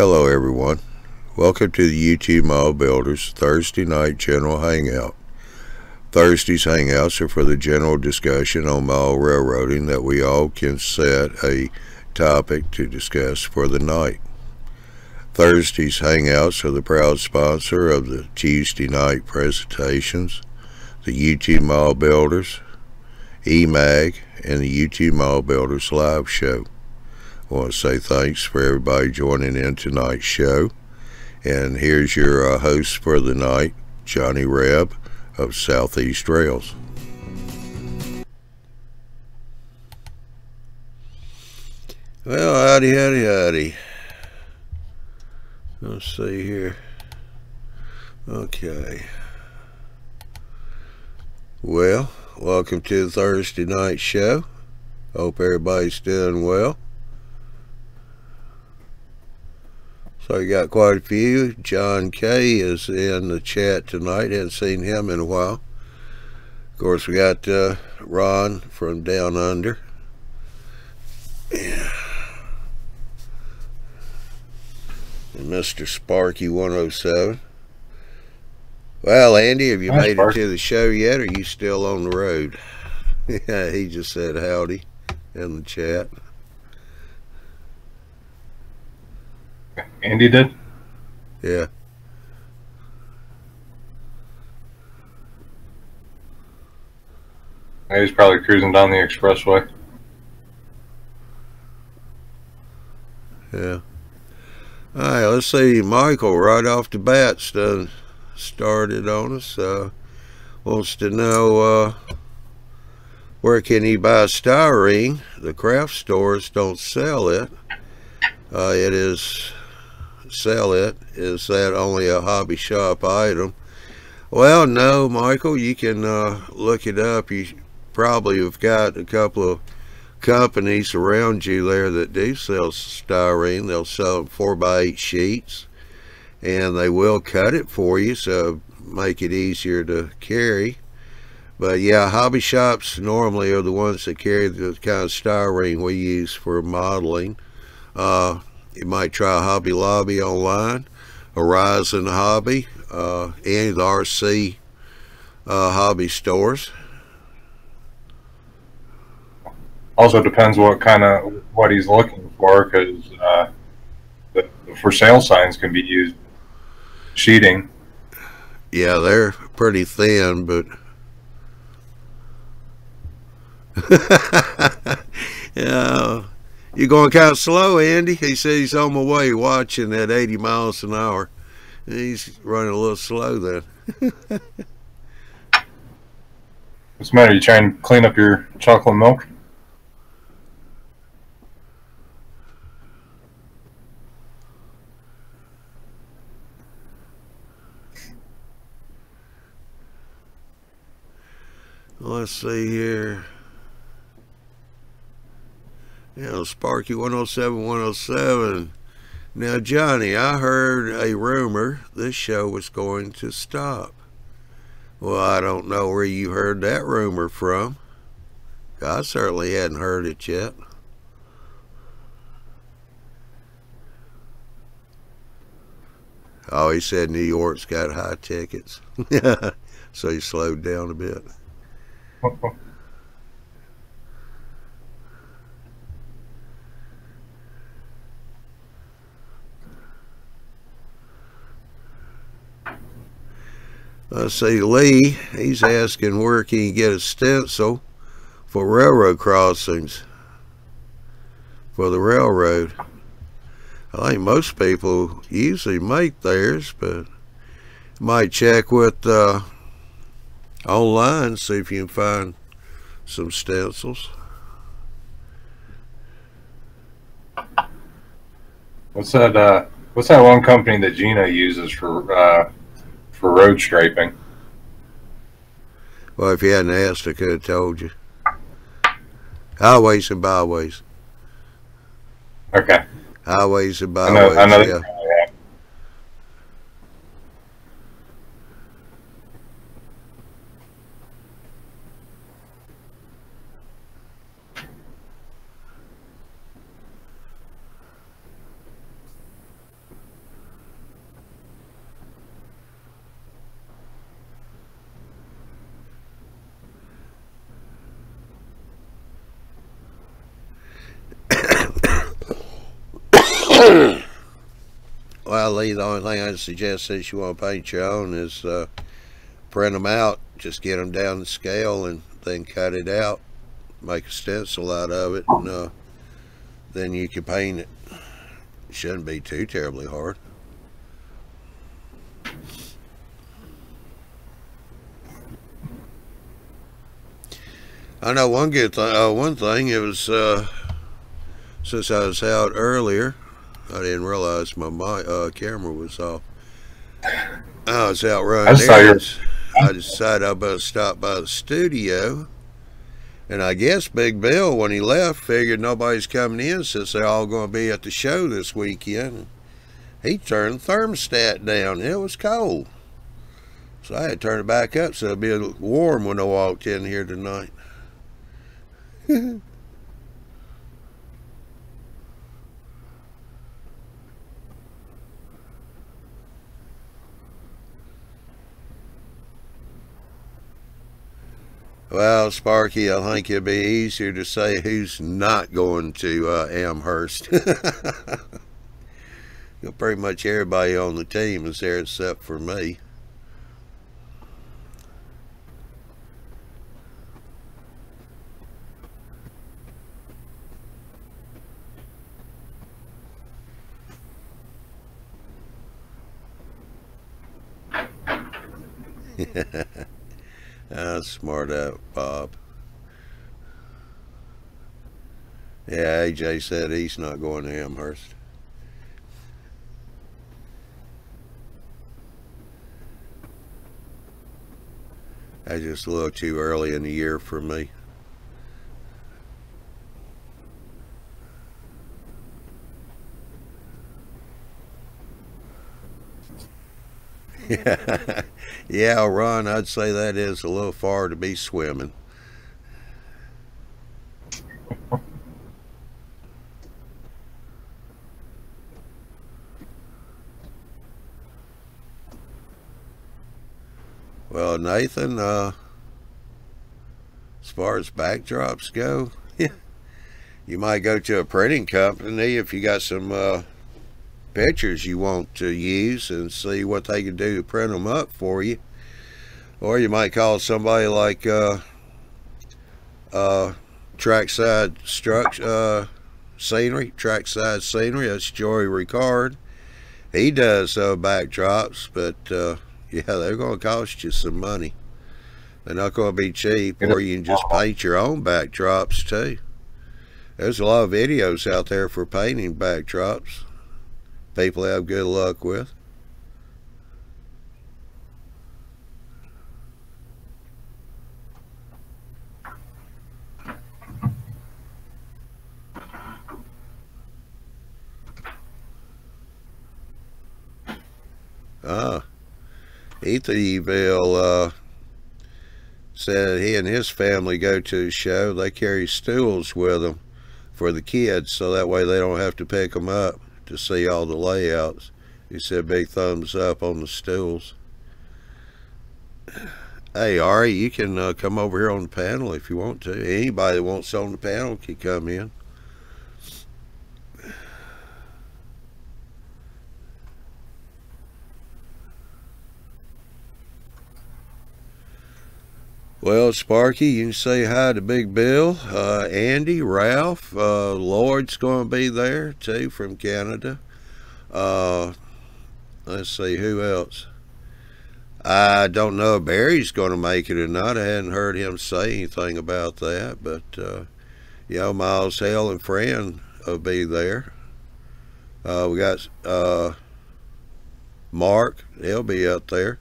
Hello everyone. Welcome to the YouTube Mile Builders Thursday Night General Hangout. Thursday's hangouts are for the general discussion on mile railroading that we all can set a topic to discuss for the night. Thursday's hangouts are the proud sponsor of the Tuesday night presentations, the YouTube Mile Builders, eMag, and the YouTube Mile Builders live show. I want to say thanks for everybody joining in tonight's show. And here's your host for the night, Johnny Reb of Southeast Rails. Well, howdy. Let's see here. Okay. Well, welcome to the Thursday night show. Hope everybody's doing well. So you got quite a few. John K is in the chat tonight. Hadn't seen him in a while. Of course, we got Ron from Down Under. Yeah. And Mr. Sparky 107. Well, Andy, have you made it to the show yet, or are you still on the road? Yeah, he just said howdy in the chat. Andy did? Yeah. He's probably cruising down the expressway. Yeah. All right, let's see. Michael, right off the bat, started on us. Wants to know where can he buy styrene? The craft stores don't sell it. Is that only a hobby shop item? Well, no, Michael, you can look it up. You probably have got a couple of companies around you there that do sell styrene. They'll sell 4x8 sheets, and they will cut it for you, so make it easier to carry. But yeah, hobby shops normally are the ones that carry the kind of styrene we use for modeling. You might try Hobby Lobby online, Horizon Hobby, any of the RC hobby stores. Also depends what he's looking for, because the for sale signs can be used sheeting. Yeah, they're pretty thin, but yeah. You're going kind of slow, Andy. He said he's on my way watching at 80 miles an hour. He's running a little slow then. What's the matter? You trying to clean up your chocolate milk? Let's see here. Sparky 107. Now, Johnny, I heard a rumor this show was going to stop. Well, I don't know where you heard that rumor from. I certainly hadn't heard it yet. Oh, he said New York's got high tickets. So he slowed down a bit. Let's see, Lee, he's asking where can you get a stencil for railroad crossings for the railroad. I think most people usually make theirs, but might check with online, see if you can find some stencils. What's that one company that Gina uses for road striping? Well, if you hadn't asked, I could have told you. Highways and byways. Okay. Highways and byways, I know yeah. Well, Lee, the only thing I'd suggest if you want to paint your own is print them out. Just get them down to scale and then cut it out. Make a stencil out of it, and then you can paint it. It shouldn't be too terribly hard. I know one good thing. One thing, it was since I was out earlier, I didn't realize my camera was off. I was out running errands. I decided I better stop by the studio. And I guess Big Bill, when he left, figured nobody's coming in since they're all going to be at the show this weekend. He turned the thermostat down. It was cold. So I had to turn it back up so it'd be warm when I walked in here tonight. Well, Sparky, I think it'd be easier to say who's not going to Amherst. Pretty much everybody on the team is there except for me. Smart out, Bob. Yeah, AJ said he's not going to Amherst. That's just a little too early in the year for me. Yeah, Ron, I'd say that is a little far to be swimming. Well, Nathan, as far as backdrops go, you might go to a printing company if you got some pictures you want to use and see what they can do to print them up for you. Or you might call somebody like Trackside Scenery. That's Joey Ricard. He does backdrops, but yeah, they're going to cost you some money. They're not going to be cheap. Or you can just paint your own backdrops too. There's a lot of videos out there for painting backdrops. People have good luck with. Ethyville said he and his family go to the show. They carry stools with them for the kids, so that way they don't have to pick them up to see all the layouts. He said big thumbs up on the stools. Hey, Ari, you can come over here on the panel if you want to. Anybody that wants on the panel can come in. Well, Sparky, you can say hi to Big Bill, Andy, Ralph, Lloyd's going to be there too from Canada. Let's see, who else? I don't know if Barry's going to make it or not. I hadn't heard him say anything about that, but you know, Miles, Hale, and Fran will be there. We got Mark, he'll be up there.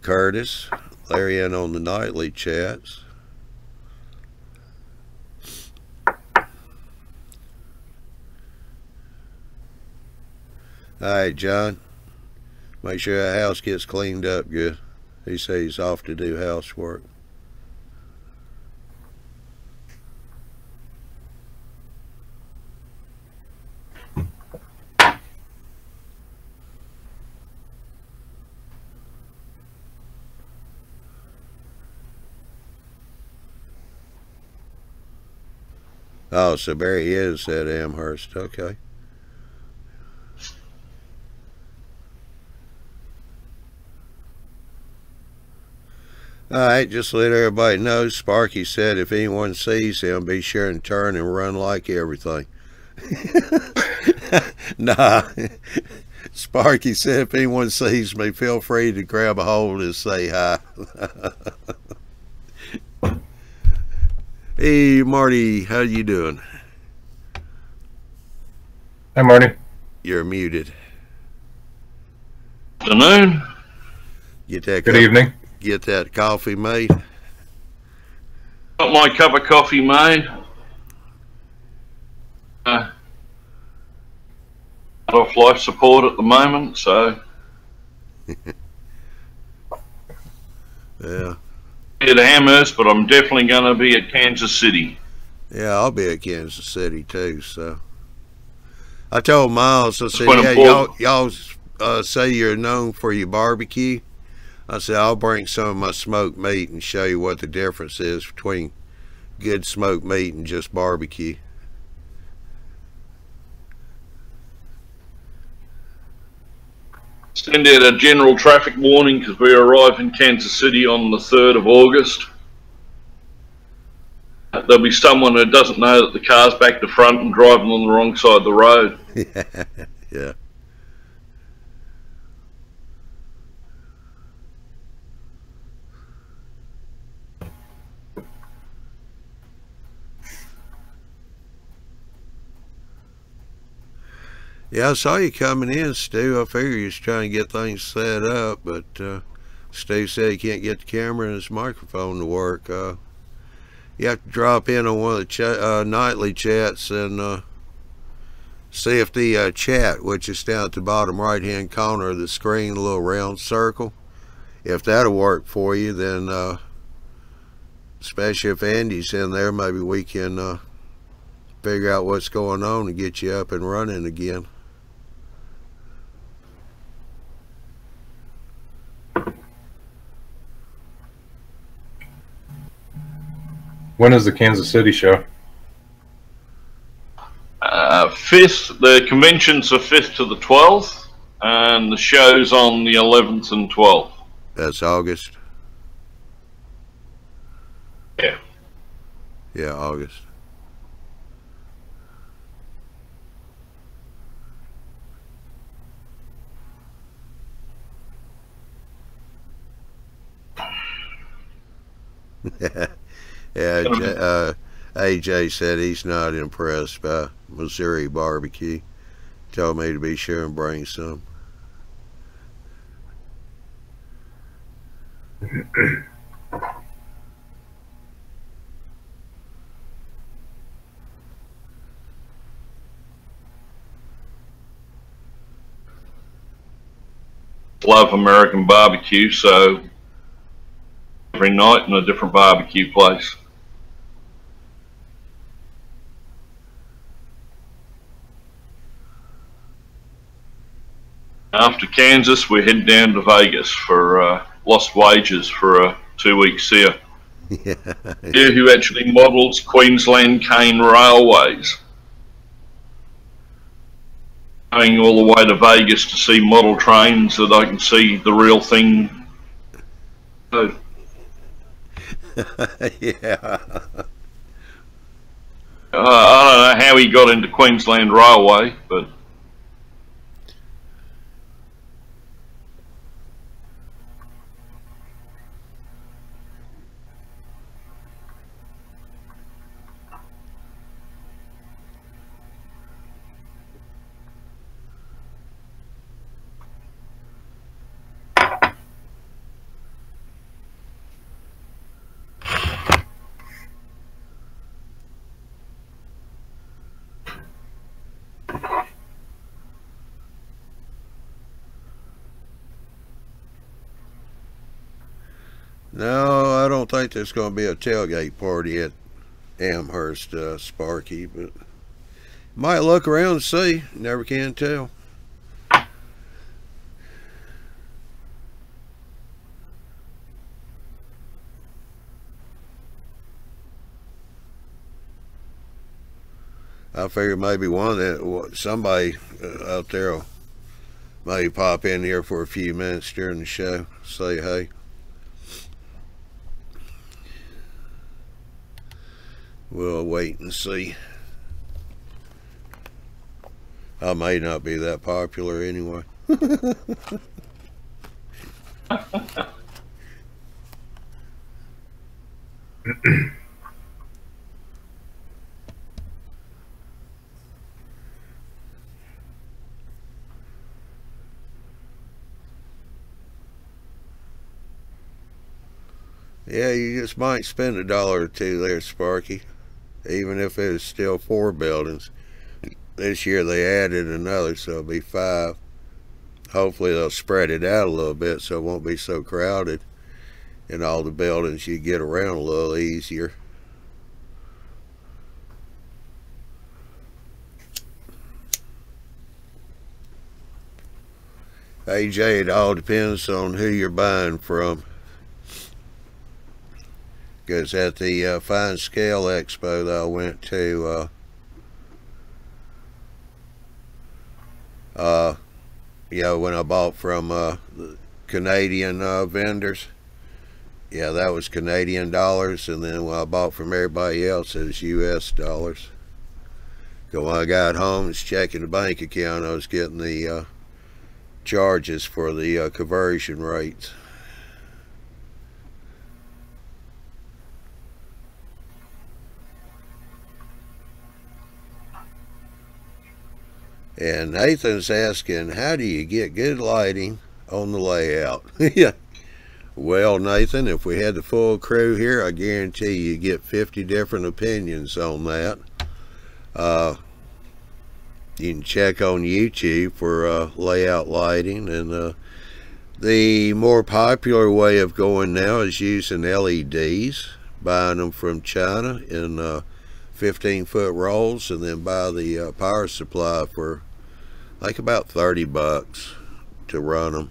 Curtis. They're in on the nightly chats. Alright, John. Make sure that house gets cleaned up good. He says he's off to do housework. Oh, so Barry is at Amherst. Okay. Alright, just let everybody know, Sparky said if anyone sees him, be sure and turn and run like everything. Nah. Sparky said if anyone sees me, feel free to grab a hold and say hi. Hey, Marty, how you doing? Hi, Marty. You're muted. Afternoon. Good evening. Get that coffee made. Got my cup of coffee made. Out of life support at the moment, so Yeah. at Amherst, but I'm definitely going to be at Kansas City. Yeah, I'll be at Kansas City too, so. I told Miles, I said, quite yeah, important. y'all say you're known for your barbecue. I said, I'll bring some of my smoked meat and show you what the difference is between good smoked meat and just barbecue. Send out a general traffic warning because we arrive in Kansas City on the 3rd of August. There'll be someone who doesn't know that the car's back to front and driving on the wrong side of the road. Yeah. Yeah, I saw you coming in, Stu. I figured you was trying to get things set up, but Stu said he can't get the camera and his microphone to work. You have to drop in on one of the nightly chats and see if the chat, which is down at the bottom right-hand corner of the screen, a little round circle, if that'll work for you, then especially if Andy's in there, maybe we can figure out what's going on and get you up and running again. When is the Kansas City show? 5th, the convention's the 5th to the 12th, and the show's on the 11th and 12th. That's August. Yeah. Yeah, August. Yeah, AJ said he's not impressed by Missouri barbecue. Told me to be sure and bring some. Love American barbecue, so every night in a different barbecue place. After Kansas, we head down to Vegas for Lost Wages for a 2-week seer. Yeah. Yeah, who actually models Queensland Cane Railways. Going all the way to Vegas to see model trains that I can see the real thing. So, Yeah. I don't know how he got into Queensland Railway, but No, I don't think there's going to be a tailgate party at Amherst, Sparky, but might look around and see. Never can tell. I figure maybe somebody out there will maybe pop in here for a few minutes during the show, say hey. We'll wait and see. I may not be that popular anyway. Yeah, you just might spend $1 or $2 there, Sparky. Even if it was still 4 buildings. This year they added another, so it'll be 5. Hopefully they'll spread it out a little bit so it won't be so crowded. In all the buildings, you get around a little easier. AJ, it all depends on who you're buying from. Because at the Fine Scale Expo that I went to, when I bought from the Canadian vendors, yeah, that was Canadian dollars, and then when I bought from everybody else, it was US dollars. So when I got home and was checking the bank account, I was getting the charges for the conversion rates. And Nathan's asking, how do you get good lighting on the layout? Yeah. Well, Nathan, if we had the full crew here, I guarantee you get 50 different opinions on that. You can check on YouTube for layout lighting, and the more popular way of going now is using LEDs, buying them from China in 15-foot rolls, and then buy the power supply for like about $30 to run them,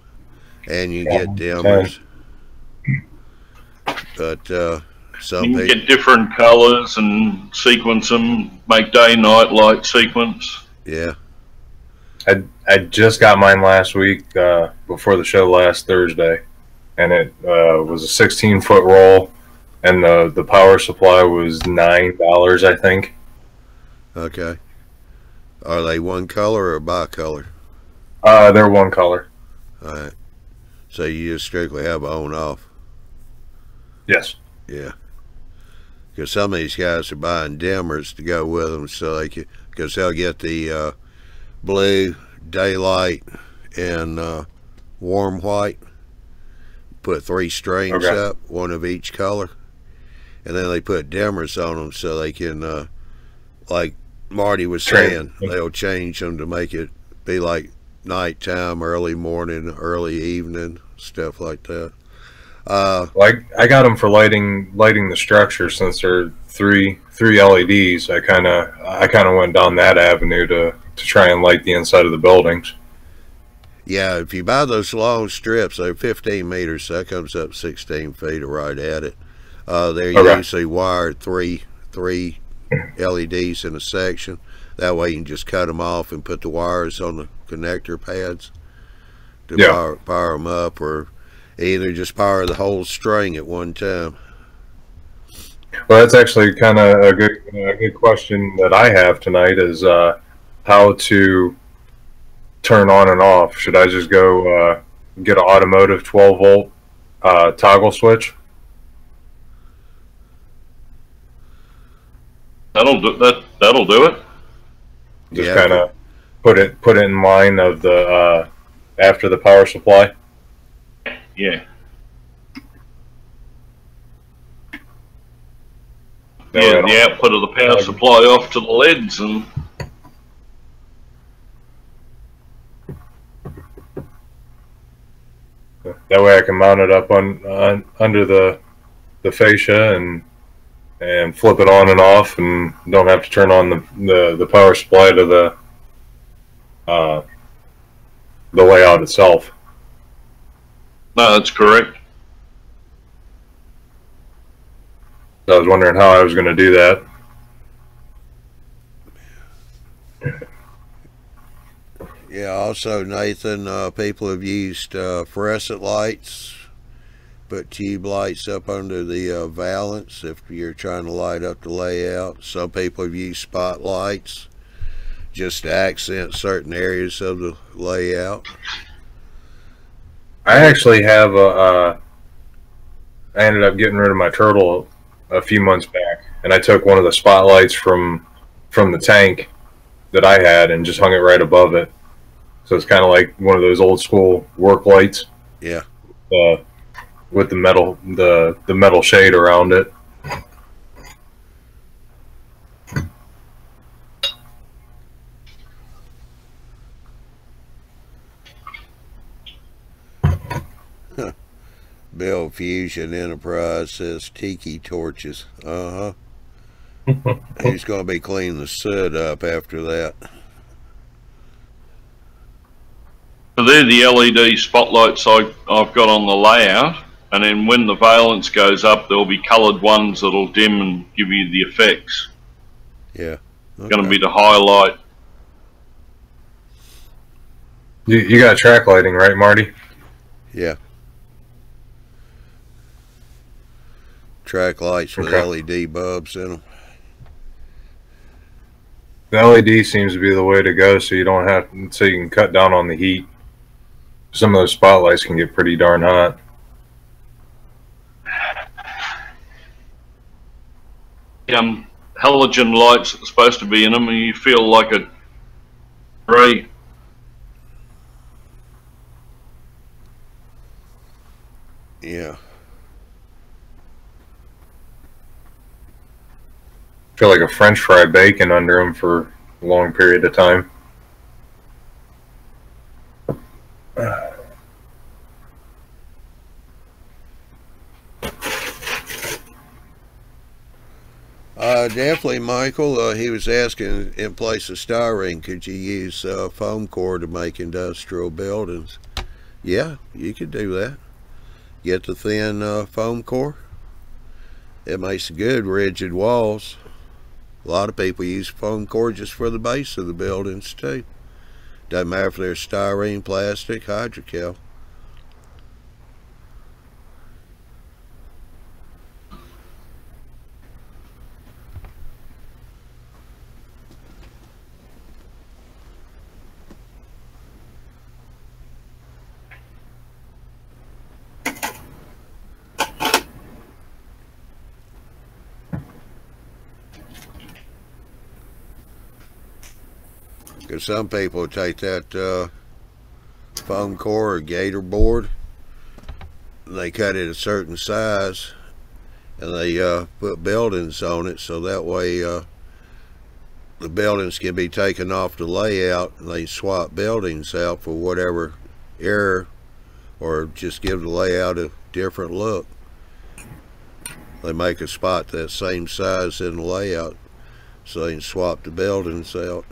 and you get dimmers. But some You can people get different colors and sequence them, make day-night light sequence. Yeah. I just got mine last week before the show last Thursday, and it was a 16-foot roll, and the power supply was $9, I think. Okay. Are they one color or bicolor? They're one color. All right. So you just strictly have on off. Yes. Yeah. Because some of these guys are buying dimmers to go with them, so they can, because they'll get the blue, daylight, and warm white. Put 3 strings up, one of each color, and then they put dimmers on them so they can, like Marty was saying, they'll change them to make it be like nighttime, early morning, early evening, stuff like that. Like I got them for lighting the structure. Since they're three LEDs, I kind of went down that avenue to try and light the inside of the buildings. Yeah, if you buy those long strips, they're 15 meters, so that comes up 16 feet right at it. They're usually wired three LEDs in a section. That way you can just cut them off and put the wires on the connector pads to power them up, or either just power the whole string at one time. Well, that's actually kind of a good question that I have tonight is how to turn on and off. Should I just go get an automotive 12-volt toggle switch? That'll do it. Just kind of put it in line of the after the power supply. Yeah. Yeah, the output of the power supply off to the LEDs, and that way I can mount it up on under the fascia and flip it on and off, and don't have to turn on the power supply to the layout itself. no, that's correct. So I was wondering how I was going to do that. Yeah, also, Nathan, people have used fluorescent lights put tube lights up under the valance if you're trying to light up the layout. Some people have used spotlights just to accent certain areas of the layout. I actually have I ended up getting rid of my turtle a few months back, and I took one of the spotlights from the tank that I had and just hung it right above it. So it's kind of like one of those old school work lights. Yeah. With the metal shade around it. Bill Fusion Enterprise says tiki torches. He's going to be cleaning the soot up after that. So they're the LED spotlights I've got on the layout, and then when the valance goes up, there'll be coloured ones that'll dim and give you the effects. Yeah. Okay. Going to be the highlight. You got track lighting, right, Marty? Yeah. Track lights with LED bulbs in them. The LED seems to be the way to go, so you don't have, so you can cut down on the heat. Some of those spotlights can get pretty darn hot. Halogen lights are supposed to be in them, and you feel like a ray. Yeah. Feel like a French fry bacon under them for a long period of time. Definitely, Michael. He was asking, in place of styrene, could you use foam core to make industrial buildings? Yeah, you could do that. Get the thin foam core. It makes good rigid walls. A lot of people use foam core just for the base of the buildings too. Doesn't matter if they're styrene, plastic, hydrocal. Because some people take that foam core or gator board, and they cut it a certain size, and they put buildings on it, so that way the buildings can be taken off the layout, and they swap buildings out for whatever error, or just give the layout a different look. They make a spot that same size in the layout, so they can swap the buildings out.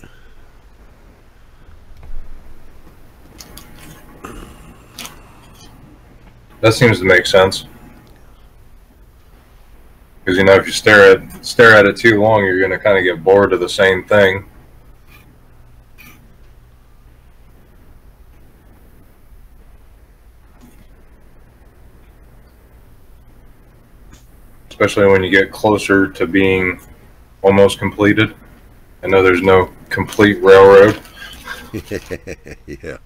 That seems to make sense. Because, you know, if you stare at it too long, you're going to kind of get bored of the same thing. Especially when you get closer to being almost completed. I know there's no complete railroad. Yeah.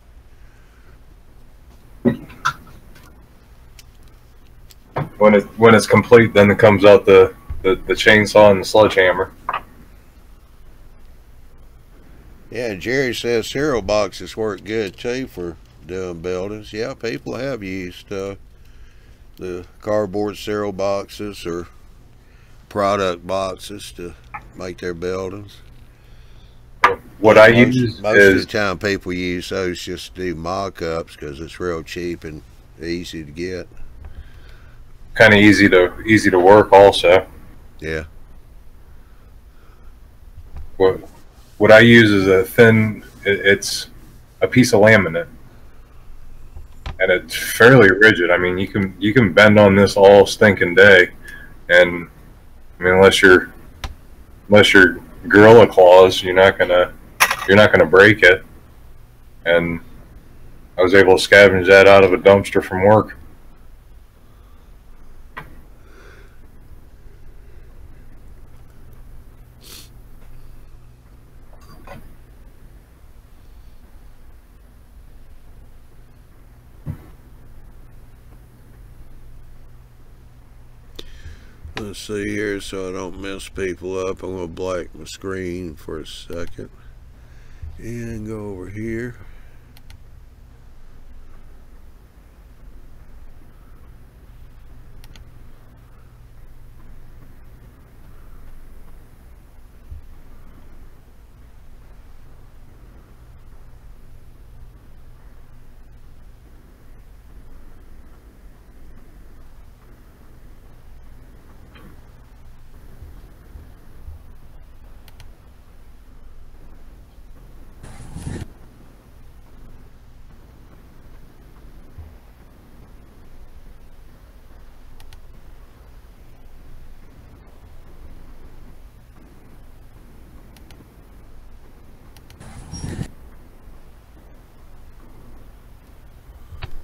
When it's complete, then it comes out the chainsaw and the sledgehammer. Yeah, Jerry says cereal boxes work good too for doing buildings. Yeah, people have used the cardboard cereal boxes or product boxes to make their buildings. What I use most of the time people use those just to do mock-ups because it's real cheap and easy to get. Kind of easy to work also. Yeah. What I use is a thin, it's a piece of laminate, and it's fairly rigid. I mean, you can bend on this all stinking day, and I mean, unless you're gorilla claws, you're not gonna break it. And I was able to scavenge that out of a dumpster from work. Let's see here so I don't mess people up. I'm going to black my screen for a second and go over here.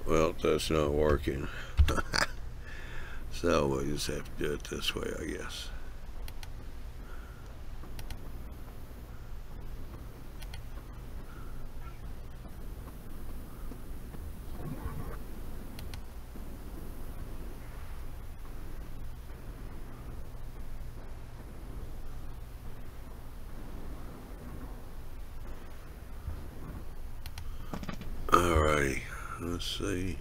Well, that's not working. So we'll just have to do it this way, I guess. Alrighty, let's see.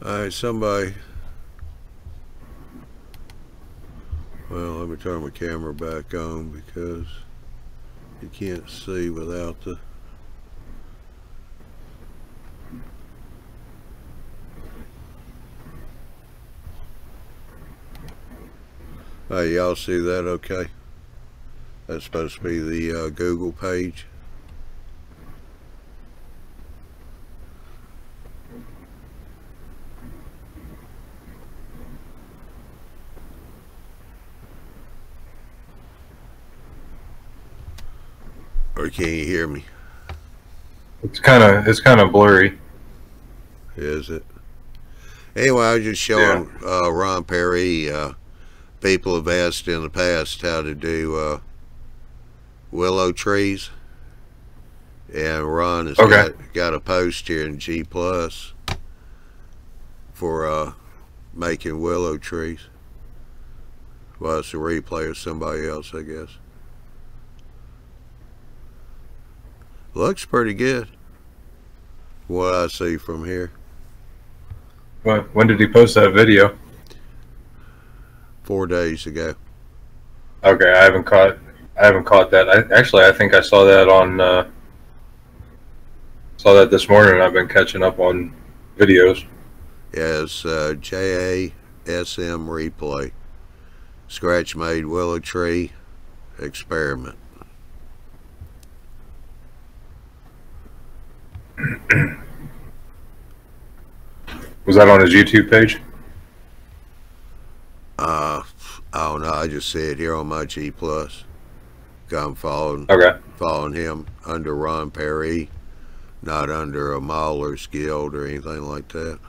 Alright, somebody. Well, let me turn my camera back on because you can't see without the... Hey, y'all see that okay? That's supposed to be the Google page. Or can you hear me? It's kind of blurry. Is it? Anyway, I was just showing Ron Perry. People have asked in the past how to do willow trees, and Ron has got a post here in G Plus for making willow trees. Well, it's a replay of somebody else, I guess. Looks pretty good, what I see from here. When did he post that video? 4 days ago. Okay, I haven't caught that. I think I saw that on this morning. I've been catching up on videos. Yeah, it's JASM replay. Scratch made willow tree experiment. Was that on his YouTube page? I don't know. I just see it here on my G Plus. I'm following him under Ron Perry, not under a Mahler's Guild or anything like that,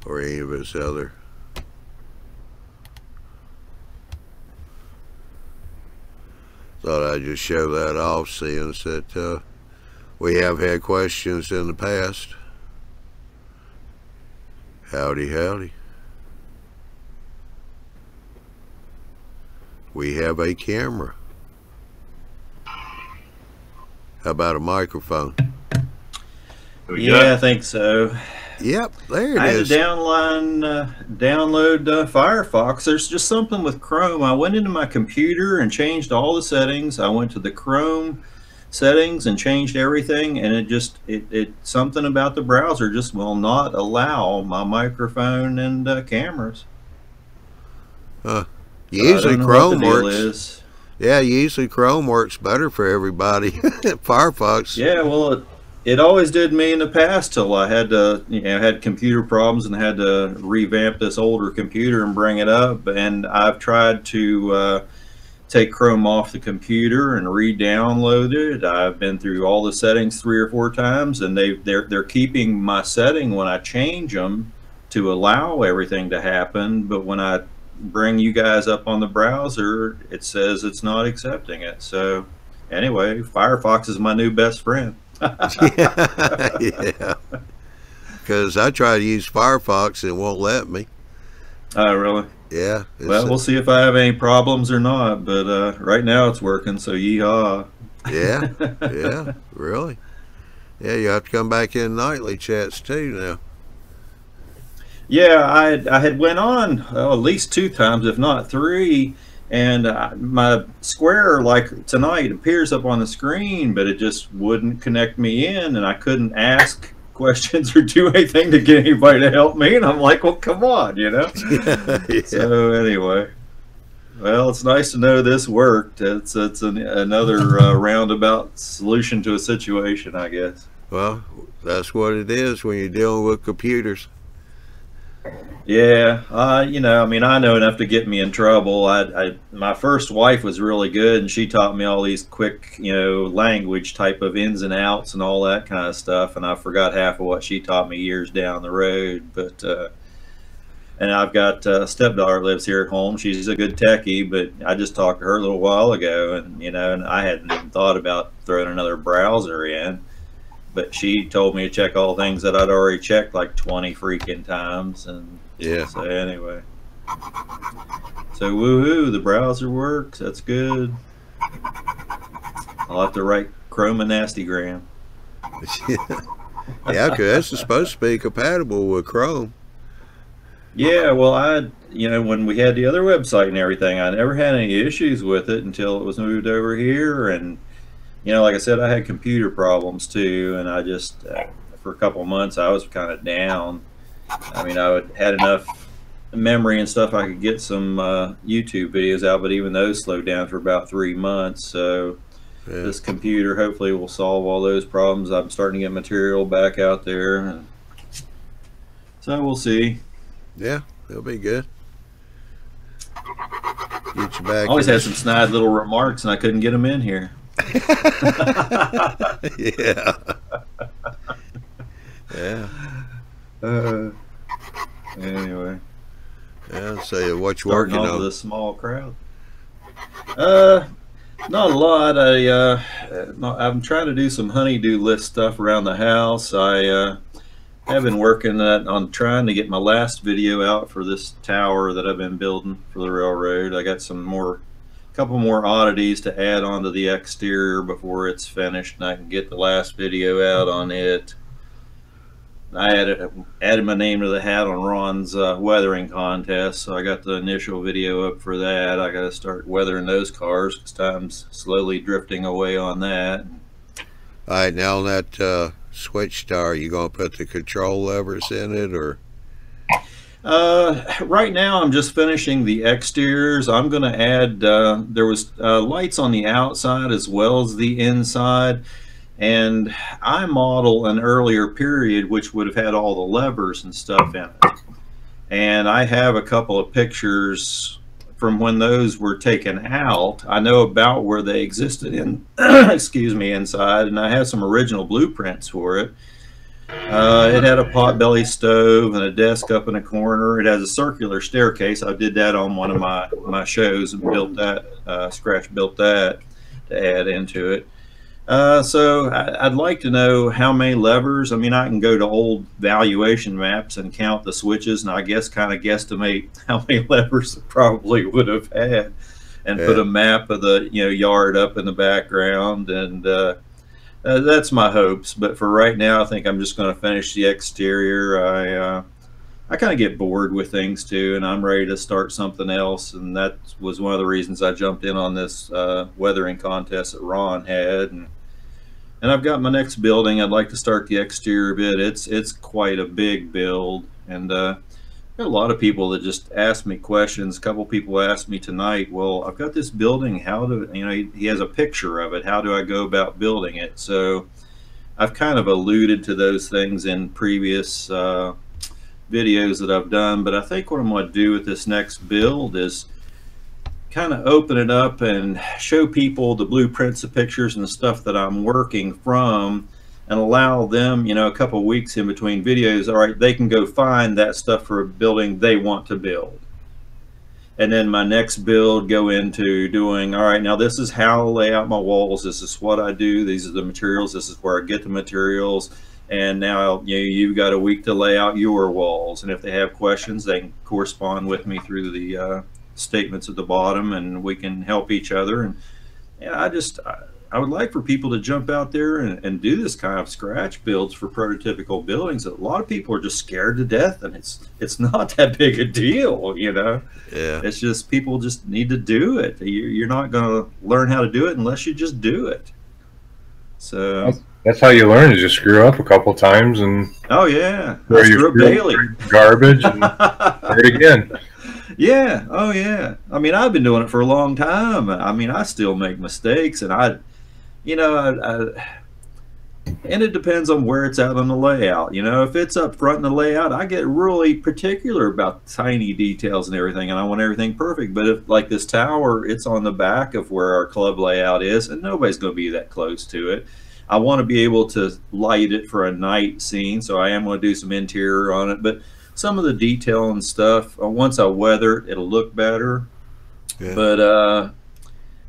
or any of his other. Thought I'd just show that off, seeing that we have had questions in the past. Howdy, howdy. We have a camera. How about a microphone? Yeah, I think so. Yep, there it is. I had to download Firefox. There's just something with Chrome. I went into my computer and changed all the settings. I went to the Chrome settings and changed everything, and it something about the browser just will not allow my microphone and cameras. Usually Chrome works. Yeah, usually Chrome works better for everybody. Firefox. Yeah, well, it always did me in the past till I had to, had computer problems and had to revamp this older computer and bring it up. And I've tried to take Chrome off the computer and re-download it. I've been through all the settings 3 or 4 times, and they're keeping my setting when I change them to allow everything to happen, but when I bring you guys up on the browser, it says it's not accepting it. So anyway, Firefox is my new best friend. Yeah, because I try to use Firefox and it won't let me. Oh, really? Yeah. Well, we'll see if I have any problems or not, but right now it's working, so yeehaw. Yeah, yeah, really. Yeah, you have to come back in nightly chats too now. Yeah, I had went on at least 2 times, if not 3, and my square, like tonight, appears up on the screen, but it just wouldn't connect me in, and I couldn't ask questions or do anything to get anybody to help me, and I'm like, well, come on, you know? Yeah. So anyway, well, it's nice to know this worked. It's another roundabout solution to a situation, I guess. Well, that's what it is when you're dealing with computers. Yeah, you know, I mean, I know enough to get me in trouble. My first wife was really good, and she taught me all these quick, you know, language type of ins and outs and all that kind of stuff, and I forgot half of what she taught me years down the road. But and I've got a stepdaughter lives here at home. She's a good techie, but I just talked to her a little while ago, and you know, and I hadn't even thought about throwing another browser in. But she told me to check all things that I'd already checked like 20 freaking times, and Yeah. so anyway, so woohoo, the browser works. That's good. I'll have to write Chrome a nastygram. Yeah, because it's supposed to be compatible with Chrome. Yeah, well, you know, when we had the other website and everything, I never had any issues with it until it was moved over here. And you know, like I said, I had computer problems too, and I just for a couple of months I was kind of down. I mean, I had enough memory and stuff, I could get some YouTube videos out, but even those slowed down for about 3 months. So Yeah. this computer hopefully will solve all those problems. I'm starting to get material back out there, so we'll see. Yeah, it'll be good. Get you back. I always had some snide little remarks, and I couldn't get them in here. Yeah. Yeah. Anyway, Yeah. So what you starting working off on? with a small crowd. Not a lot. I'm trying to do some honey-do list stuff around the house. I have been working on trying to get my last video out for this tower that I've been building for the railroad. I got couple more oddities to add onto the exterior before it's finished, and I can get the last video out on it. I added my name to the hat on Ron's weathering contest, so I got the initial video up for that. I got to start weathering those cars because time's slowly drifting away on that. All right, now on that switch tower, you gonna put the control levers in it, or? Right now I'm just finishing the exteriors. I'm going to add, there was lights on the outside as well as the inside, and I model an earlier period which would have had all the levers and stuff in it. And I have a couple of pictures from when those were taken out. I know about where they existed in, excuse me, inside, and I have some original blueprints for it. It had a potbelly stove and a desk up in a corner. It has a circular staircase. I did that on one of my shows and built that, scratch built that to add into it. So I'd like to know how many levers. I mean, I can go to old valuation maps and count the switches, and I guess kind of guesstimate how many levers it probably would have had, and put a map of the yard up in the background, and that's my hopes. But for right now, I think I'm just going to finish the exterior. I kind of get bored with things too, and I'm ready to start something else, and that was one of the reasons I jumped in on this weathering contest that Ron had. And I've got my next building. I'd like to start the exterior bit. It's quite a big build, and got a lot of people that just ask me questions. A couple people asked me tonight, well, I've got this building, how do, he has a picture of it, how do I go about building it? So I've kind of alluded to those things in previous videos that I've done, but I think what I'm going to do with this next build is kind of open it up and show people the blueprints, the pictures, and the stuff that I'm working from, and allow them, you know, a couple of weeks in between videos, all right, they can go find that stuff for a building they want to build. And then my next build go into doing, all right, now this is how I lay out my walls. This is what I do. These are the materials. This is where I get the materials. And now, you know, you've got a week to lay out your walls. And if they have questions, they can correspond with me through the statements at the bottom, and we can help each other. And yeah, I would like for people to jump out there and do this kind of scratch builds for prototypical buildings. A lot of people are just scared to death, and it's not that big a deal, you know. Yeah. It's just people just need to do it. You're not going to learn how to do it unless you just do it. So that's how you learn, is just screw up a couple times and oh yeah, I screw up daily. Garbage and do it again. Yeah. Oh yeah. I mean, I've been doing it for a long time. I mean, I still make mistakes, and and it depends on where it's out on the layout. You know, if it's up front in the layout, I get really particular about tiny details and everything, and I want everything perfect. But if, like this tower, it's on the back of where our club layout is, and nobody's going to be that close to it. I want to be able to light it for a night scene, so I am going to do some interior on it. But some of the detail and stuff, once I weather it, it'll look better. Yeah. But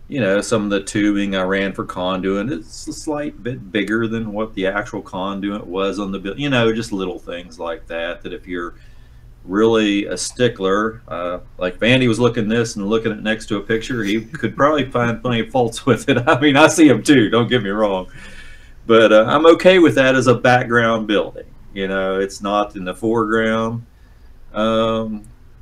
you know, some of the tubing I ran for conduit, it's a slight bit bigger than what the actual conduit was on the build. You know, just little things like that, that if you're really a stickler, like Vandy was looking this and looking at next to a picture, he could probably find plenty of faults with it. I mean, I see them too, don't get me wrong. But I'm okay with that as a background building. You know, it's not in the foreground.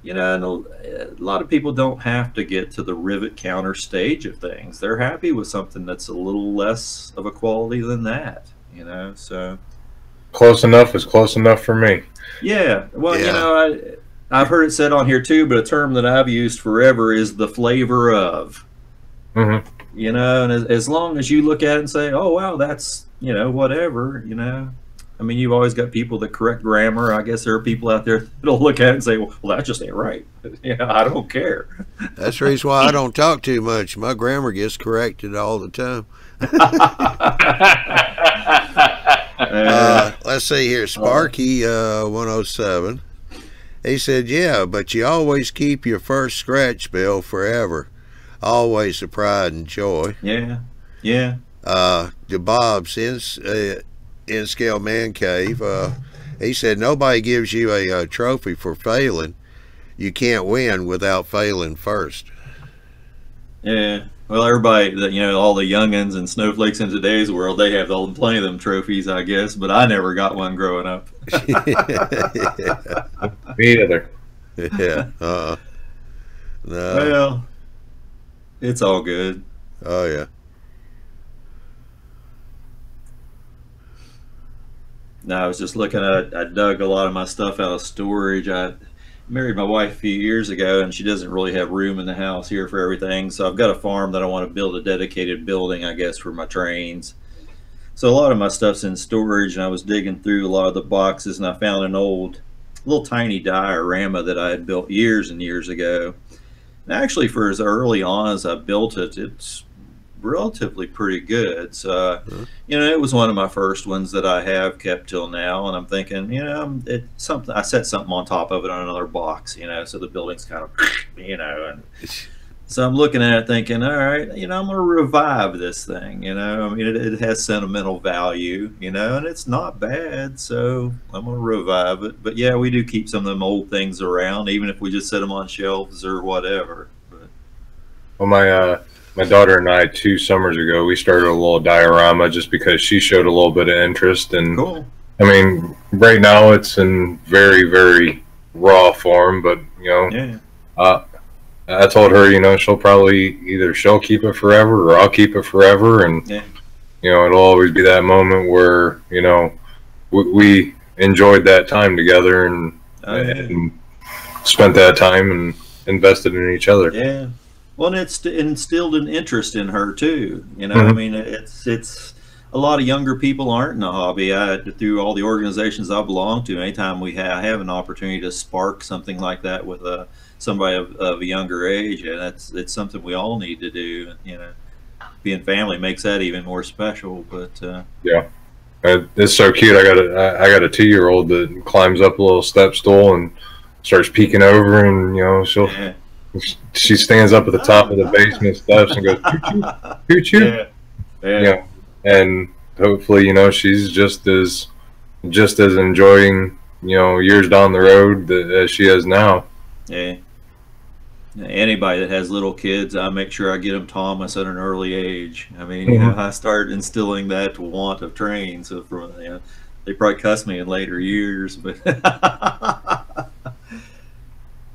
You know, and a lot of people don't have to get to the rivet counter stage of things. They're happy with something that's a little less of a quality than that, you know, so. Close enough is close enough for me. Yeah, well, yeah. You know, I've heard it said on here too, but a term that I've used forever is the flavor of. Mm-hmm. You know, and as long as you look at it and say, oh, wow, that's, you know, whatever, you know. I mean, you've always got people that correct grammar. I guess there are people out there that'll look at it and say, well, that just ain't right. Yeah, I don't care. That's the reason why I don't talk too much. My grammar gets corrected all the time. Let's see here. Sparky 107. He said, yeah, but you always keep your first scratch build forever. Always a pride and joy. Yeah, yeah. To Bob's in-scale man cave, he said nobody gives you a trophy for failing. You can't win without failing first. Yeah, well, everybody, you know, all the youngins and snowflakes in today's world, they have plenty of them trophies, I guess, but I never got one growing up. Yeah. Me either. Yeah. No. Well, it's all good. Oh yeah. No, I was just looking at, I dug a lot of my stuff out of storage. I married my wife a few years ago, and she doesn't really have room in the house here for everything. So I've got a farm that I want to build a dedicated building, I guess, for my trains. So a lot of my stuff's in storage, and I was digging through a lot of the boxes, and I found an old, little tiny diorama that I had built years and years ago. And actually, for as early on as I built it, it's relatively pretty good. So you know, it was one of my first ones that I have kept till now, and I'm thinking, you know, it's something, I set something on top of it on another box, you know, so the building's kind of, you know, and so I'm looking at it thinking, all right, you know, I'm going to revive this thing, you know. I mean, it has sentimental value, you know, and it's not bad, so I'm going to revive it. But yeah, we do keep some of them old things around, even if we just set them on shelves or whatever. But well, my daughter and I, 2 summers ago, we started a little diorama just because she showed a little bit of interest. And cool. I mean, right now it's in very, very raw form, but you know, yeah. I told her, you know, she'll keep it forever, or I'll keep it forever, and yeah. You know, it'll always be that moment where, you know, we enjoyed that time together and spent that time and invested in each other. Yeah. Well, and it's instilled an interest in her too. You know, I mean, it's a lot of younger people aren't in the hobby. Through all the organizations I belong to, anytime have an opportunity to spark something like that with somebody of a younger age, and it's something we all need to do. You know, being family makes that even more special. But Yeah. It's so cute. I got a 2-year-old that climbs up a little step stool and starts peeking over, and yeah. she stands up at the top of the basement steps and goes choo choo. Yeah. Yeah. And hopefully she's just as enjoying years down the road as she is now. Yeah. Anybody that has little kids, I make sure I get them Thomas at an early age. I mean, I start instilling that want of training. So they probably cuss me in later years, but I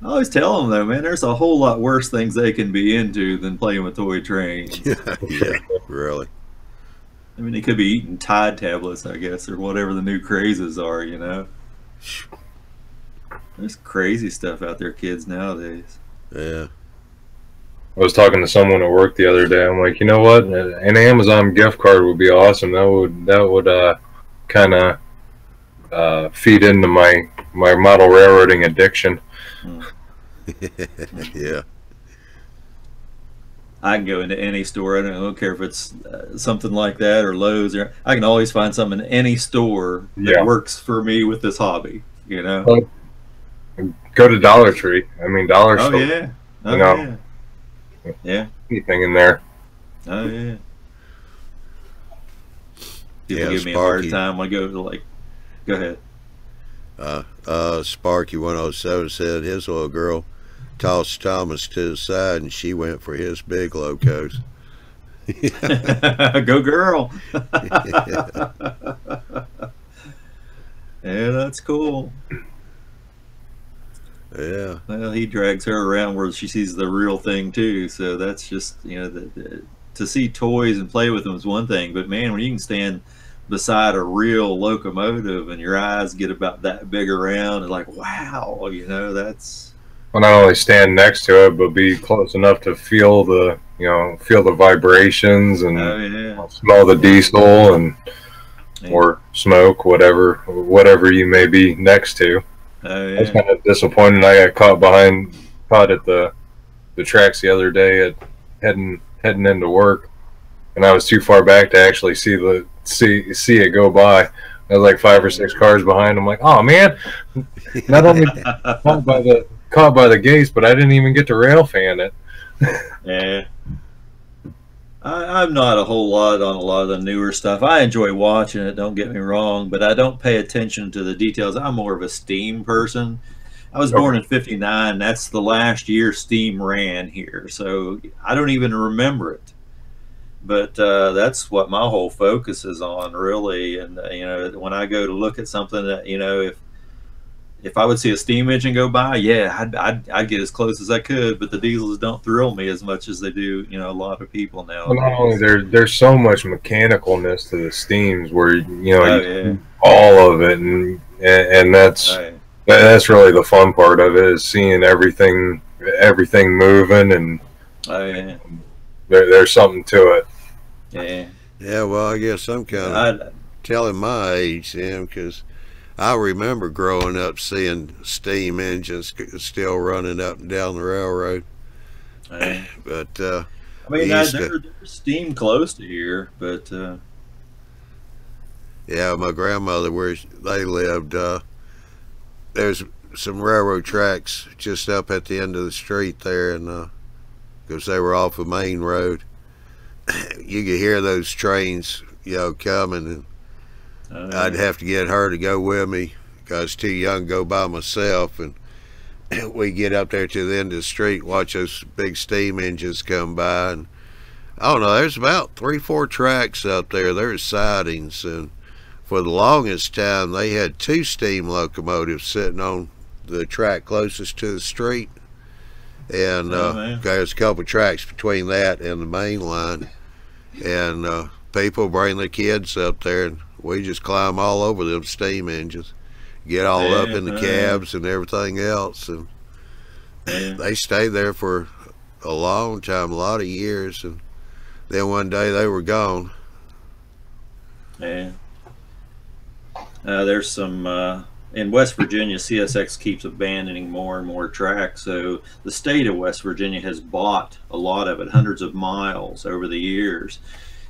always tell them though, man, there's a whole lot worse things they can be into than playing with toy trains. Yeah, really. I mean, they could be eating Tide tablets, I guess, or whatever the new crazes are. There's crazy stuff out there, kids nowadays. Yeah. I was talking to someone at work the other day. I'm like, you know what? An Amazon gift card would be awesome. That would kind of feed into my model railroading addiction. Yeah. I can go into any store. I don't care if it's something like that or Lowe's. I can always find something in any store that works for me with this hobby. Go to Dollar Tree. I mean, Dollar Store. Yeah. Yeah. Yeah. Anything in there. Oh yeah. People Yeah, give me a hard time when I go to Go ahead. Sparky 107 said his little girl tossed Thomas to the side and she went for his big locos. Go girl. Yeah, that's cool. Yeah. Well, he drags her around where she sees the real thing too. So that's just to see toys and play with them is one thing, but man, when you can stand beside a real locomotive and your eyes get about that big around and like, wow, that's. Well, not only stand next to it, but be close enough to feel the vibrations and smell the diesel and or smoke, whatever you may be next to. I was kind of disappointed. I got caught at the tracks the other day at heading into work, and I was too far back to actually see it go by. I was like 5 or 6 cars behind. I'm like, oh man! Not only caught by the gates, but I didn't even get to rail fan it. Yeah. I'm not a whole lot on a lot of the newer stuff. I enjoy watching it, don't get me wrong, but I don't pay attention to the details. I'm more of a Steam person. I was born in '59. That's the last year Steam ran here, so I don't even remember it. But that's what my whole focus is on, really. And when I go to look at something that if I would see a steam engine go by, yeah, I'd get as close as I could. But the diesels don't thrill me as much as they do, a lot of people now. Well, not only there's so much mechanicalness to the steams where all of it, and that's really the fun part of it, is seeing everything moving, and there's something to it. Yeah. Yeah. Well, I guess I'm kind of telling my age, Sam, because I remember growing up seeing steam engines still running up and down the railroad. But I mean, there's steam close to here, but yeah, my grandmother, where they lived, there's some railroad tracks just up at the end of the street there, and because they were off a main road, you could hear those trains, coming, and I'd have to get her to go with me because I was too young to go by myself, and we get up there to the end of the street, watch those big steam engines come by, and I don't know, there's about 3-4 tracks up there. There's sidings, and for the longest time they had 2 steam locomotives sitting on the track closest to the street, and there's a couple tracks between that and the main line, and people bring their kids up there, and we just climb all over them steam engines, get all up in the cabs and everything else, and they stayed there for a long time, a lot of years, and then one day they were gone. Yeah. There's some in West Virginia. CSX keeps abandoning more and more tracks, so the state of West Virginia has bought a lot of it, hundreds of miles over the years,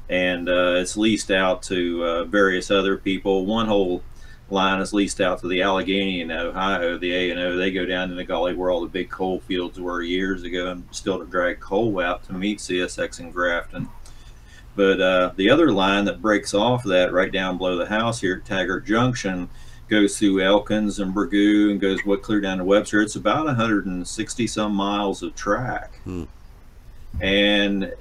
and it's leased out to various other people. One whole line is leased out to the Allegheny in Ohio, the A&O. They go down in the gully where all the big coal fields were years ago, and still to drag coal out to meet CSX in Grafton. But the other line that breaks off that right down below the house here at Taggart Junction goes through Elkins and Burgoo and goes clear down to Webster. It's about 160 some miles of track. And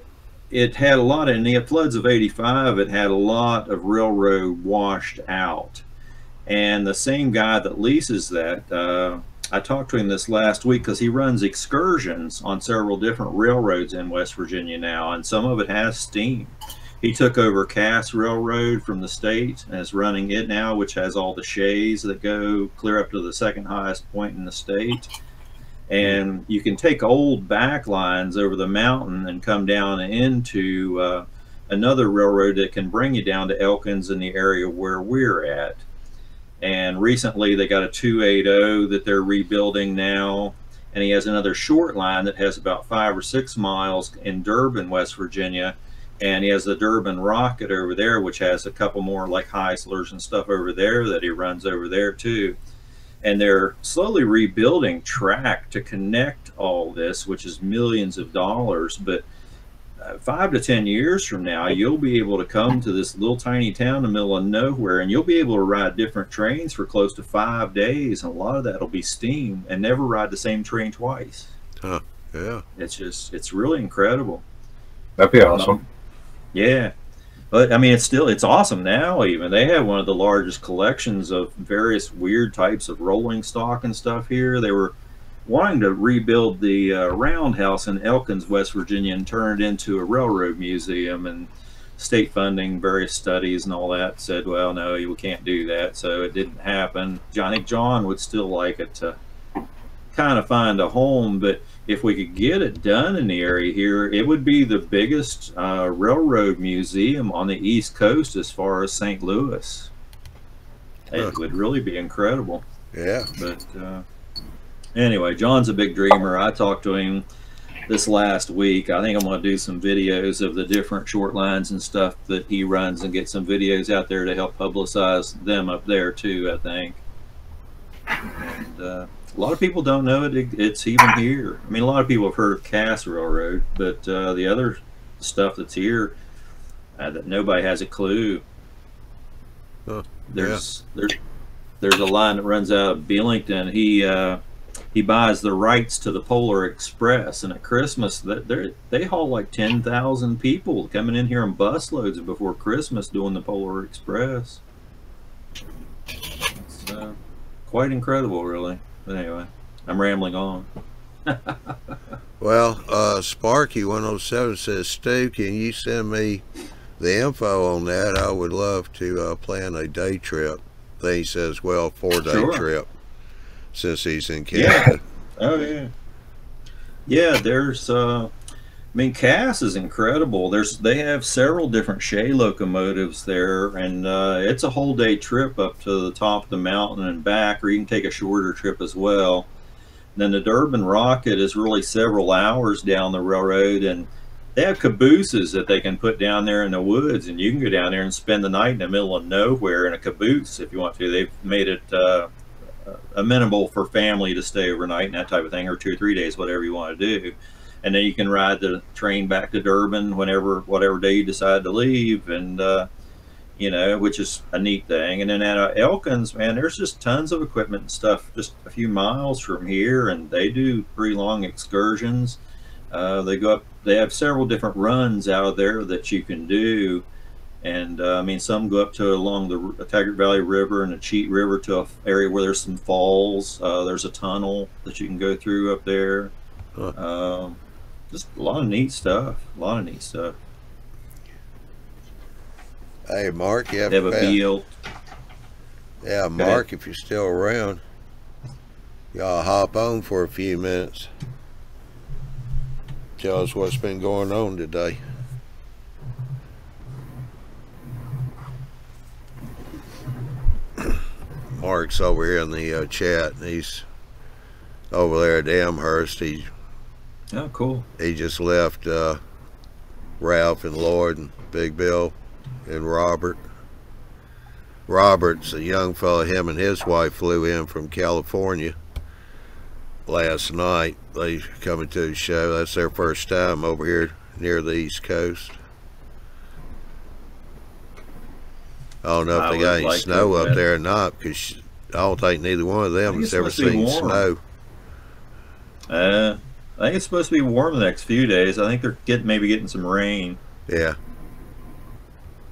it had a lot in the floods of 85. It had a lot of railroad washed out. And the same guy that leases that, I talked to him this last week because he runs excursions on several different railroads in West Virginia now, and some of it has steam. He took over Cass Railroad from the state and is running it now, which has all the shays that go clear up to the second highest point in the state. And you can take old back lines over the mountain and come down into another railroad that can bring you down to Elkins in the area where we're at. And recently they got a 280 that they're rebuilding now, and he has another short line that has about 5 or 6 miles in Durban, West Virginia, and he has the Durban Rocket over there, which has a couple more like Heislers and stuff over there that he runs over there too. And they're slowly rebuilding track to connect all this, which is millions of dollars. But 5 to 10 years from now, you'll be able to come to this little tiny town in the middle of nowhere, and you'll be able to ride different trains for close to 5 days, and a lot of that will be steam, and never ride the same train twice. Huh. Yeah. It's really incredible. That'd be awesome. Yeah. But I mean, it's awesome now. Even they have one of the largest collections of various weird types of rolling stock and stuff here. They were wanting to rebuild the roundhouse in Elkins, West Virginia, and turn it into a railroad museum, and state funding, various studies and all that said, well, no, you can't do that. So it didn't happen. I think John would still like it to kind of find a home, but if we could get it done in the area here, it would be the biggest railroad museum on the East Coast as far as St. Louis. It would really be incredible. Yeah. But anyway, John's a big dreamer. I talked to him this last week. I think I'm going to do some videos of the different short lines and stuff that he runs and get some videos out there to help publicize them up there too, I think. And a lot of people don't know it's even here. I mean, a lot of people have heard of Cass Railroad, but the other stuff that's here that nobody has a clue. There's a line that runs out of Beelington. He buys the rights to the Polar Express, and at Christmas they haul like 10,000 people coming in here in busloads before Christmas doing the Polar Express. It's quite incredible, really. But anyway, I'm rambling on. Well, Sparky 107 says, Stu, can you send me the info on that? I would love to plan a day trip. Then he says, well, 4-day trip, since he's in Canada. Yeah. Oh yeah. Yeah, there's I mean, Cass is incredible. They have several different Shay locomotives there, and it's a whole day trip up to the top of the mountain and back, or you can take a shorter trip as well. And then the Durban Rocket is really several hours down the railroad, and they have cabooses that they can put down there in the woods, and you can go down there and spend the night in the middle of nowhere in a caboose if you want to. They've made it amenable for family to stay overnight and that type of thing, or 2 or 3 days, whatever you want to do. And then you can ride the train back to Durban whatever day you decide to leave, and you know, which is a neat thing. And then at Elkins, man, there's just tons of equipment and stuff just a few miles from here, and they do pretty long excursions. They go up. They have several different runs out of there that you can do, and I mean, some go up to along the Taggart Valley River and the Cheat River to an area where there's some falls. There's a tunnel that you can go through up there. Just a lot of neat stuff. Hey, Mark, you have a field. Yeah, Mark, if you're still around, y'all hop on for a few minutes. Tell us what's been going on today. Mark's over here in the chat. He's over there at Amherst. Oh, cool. He just left Ralph and Lloyd and Big Bill and Robert. Robert's a young fellow. Him and his wife flew in from California last night. They coming to the show. That's their first time over here near the East Coast. I don't know if they got any snow up there or not, because I don't think neither one of them has ever seen snow. I think it's supposed to be warm the next few days. I think they're maybe getting some rain. Yeah.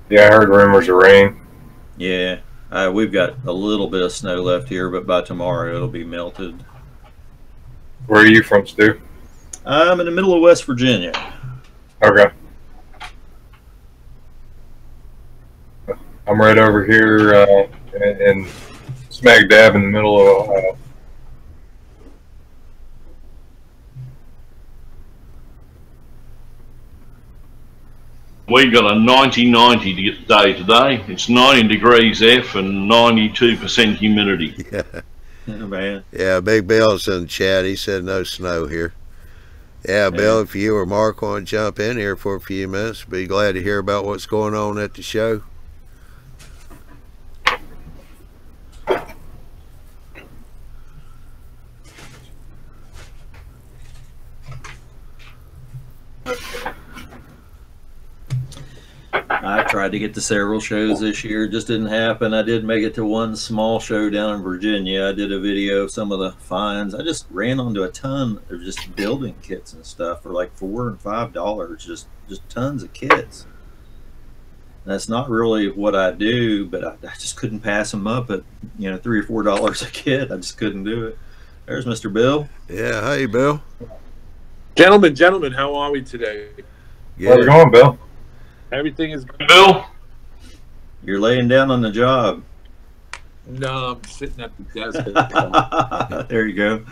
Yeah, I heard rumors of rain. Yeah. We've got a little bit of snow left here, but by tomorrow it'll be melted. Where are you from, Stu? I'm in the middle of West Virginia. Okay. I'm right over here in smack dab in the middle of Ohio. We got a 90-90 to get the day today. It's 90 degrees F and 92% humidity. Yeah. Oh, man. Yeah, Big Bill's in the chat. He said no snow here. Yeah, Bill, if you or Mark want to jump in here for a few minutes, be glad to hear about what's going on at the show. I tried to get to several shows this year. It just didn't happen. I did make it to one small show down in Virginia. I did a video of some of the finds. I just ran onto a ton of just building kits and stuff for like $4 and $5. Just tons of kits. That's not really what I do, but I just couldn't pass them up at, you know, $3 or $4 a kit. I just couldn't do it. There's Mr. Bill. Yeah, hey, Bill. Gentlemen, how are we today? Yeah. How's it going, Bill? Everything is Bill? You're laying down on the job. No, I'm sitting at the desk. There you go.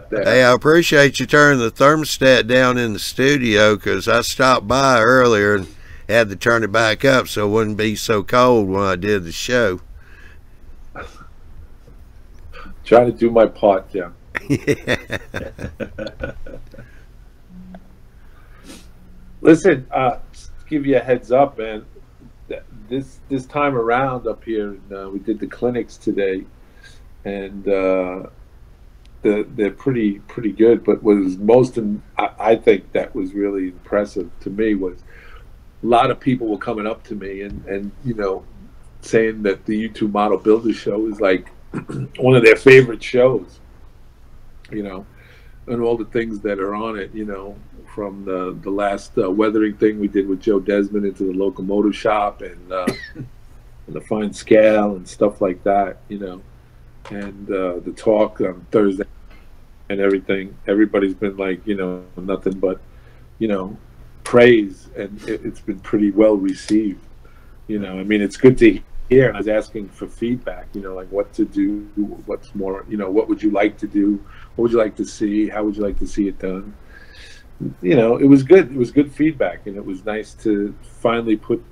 Hey, I appreciate you turning the thermostat down in the studio, because I stopped by earlier and had to turn it back up so it wouldn't be so cold when I did the show. Trying to do my part, Jim. Yeah. Listen, just to give you a heads up, man. This time around up here, we did the clinics today, and they're pretty good. But what was I think that was really impressive to me was a lot of people were coming up to me and you know, saying that the YouTube Model Builder Show is like one of their favorite shows. You know, and all the things that are on it, you know, from the last weathering thing we did with Joe Desmond into the locomotive shop and the fine scale and stuff like that, you know, and the talk on Thursday and everything. Everybody's been like, you know, nothing but, you know, praise, and it's been pretty well received. You know, I mean, it's good to hear. I was asking for feedback, you know, like what to do, what's more, you know, what would you like to do? What would you like to see? How would you like to see it done? You know, it was good. It was good feedback, and it was nice to finally put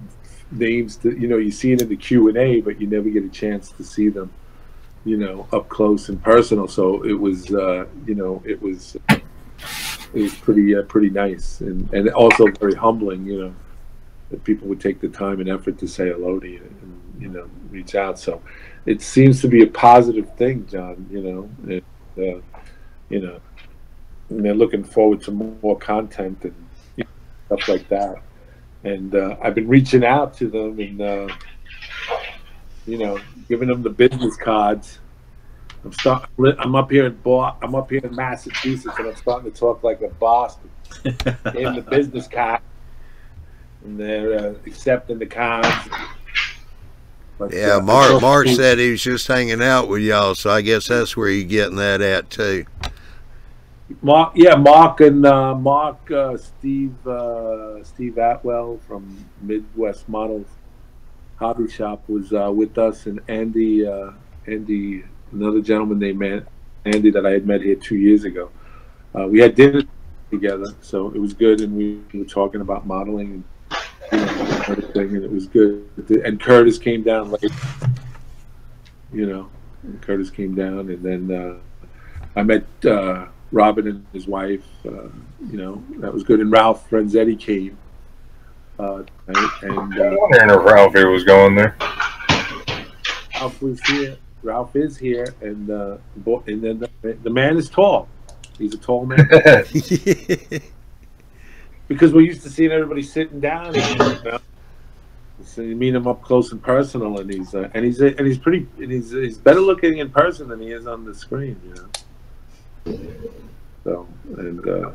names to, you know, you see it in the Q&A, but you never get a chance to see them, you know, up close and personal. So it was, you know, it was pretty nice, and also very humbling, you know, that people would take the time and effort to say hello to you and, you know, reach out. So it seems to be a positive thing, John, you know, you know, and they're looking forward to more content and, you know, stuff like that. And I've been reaching out to them and, you know, giving them the business cards. I'm up here in Massachusetts, and I'm starting to talk like a Boston. Gave the business card, and they're accepting the cards. But, yeah, Mark said he was just hanging out with y'all, so I guess that's where you're getting that at too. Mark and Steve Atwell from Midwest Models Hobby Shop was with us, and Andy, another gentleman named Andy that I had met here 2 years ago. We had dinner together, so it was good, and we were talking about modeling and everything, and it was good. And Curtis came down late. you know. And Curtis came down, and then I met Robin and his wife. You know, that was good. And Ralph Renzetti came. And I'm wondering if Ralphie was going there. Ralph was here. Ralph is here, and then the man is tall. He's a tall man. Because we're used to seeing everybody sitting down, and, you know, so you meet him up close and personal, and he's better looking in person than he is on the screen, you know. So and all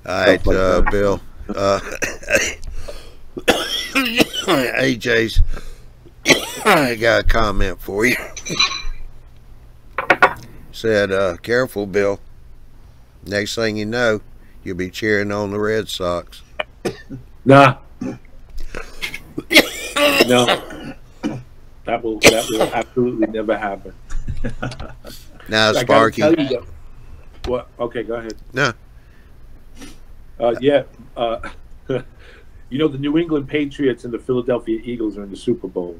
right, like Bill. AJ's. I got a comment for you. Said, "Careful, Bill. Next thing you know, you'll be cheering on the Red Sox." Nah. No. That will absolutely never happen. Now, Sparky. What? Okay, go ahead. No. Yeah. You know, the New England Patriots and the Philadelphia Eagles are in the Super Bowl.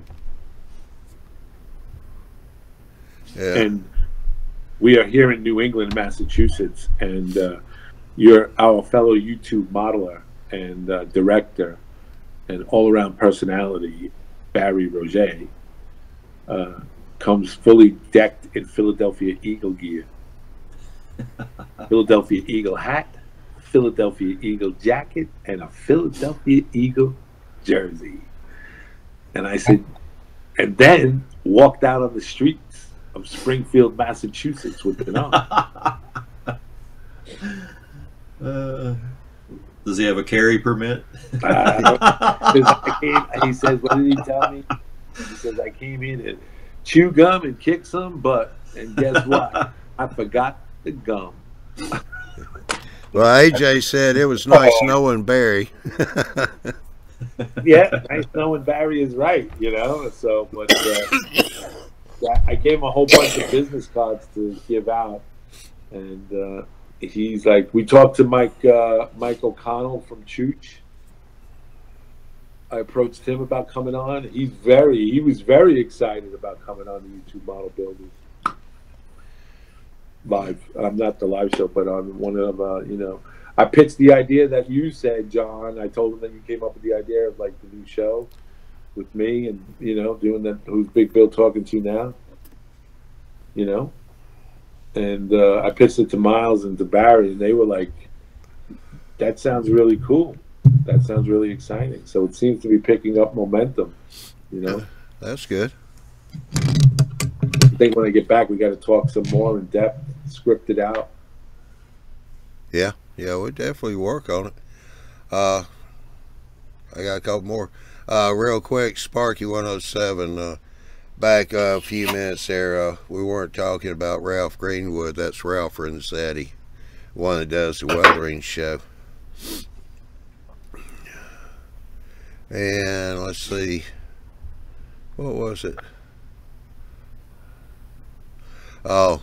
Yeah. And we are here in New England, Massachusetts, and you're our fellow YouTube modeler and director and all-around personality, Barry Roger, comes fully decked in Philadelphia Eagle gear. Philadelphia Eagle hat, Philadelphia Eagle jacket, and a Philadelphia Eagle jersey. And I said, and then walked out on the streets of Springfield, Massachusetts with it on. Does he have a carry permit? He says, what did he tell me? He says, I came in to chew gum and kick some butt, and guess what? I forgot the gum. Well, AJ said it was nice knowing Barry. Yeah, nice knowing Barry is right, you know. So, but I gave him a whole bunch of business cards to give out, and he's like, we talked to Mike O'Connell from Chooch. I approached him about coming on. He was very excited about coming on the YouTube Model Builders live. Not the live show, but on one of you know, I pitched the idea that you said, John. I told him that you came up with the idea of like the new show with me, and you know, doing that. Who's Big Bill talking to now? You know, and I pitched it to Miles and to Barry, and they were like, "That sounds really cool. That sounds really exciting." So it seems to be picking up momentum. You know, that's good. I think when I get back, we got to talk some more in depth, script it out. Yeah, we'll definitely work on it. I got a couple more. Real quick, Sparky 107. Back a few minutes there, we weren't talking about Ralph Greenwood. That's Ralph Renzetti, one that does the weathering show. And let's see, what was it? Oh,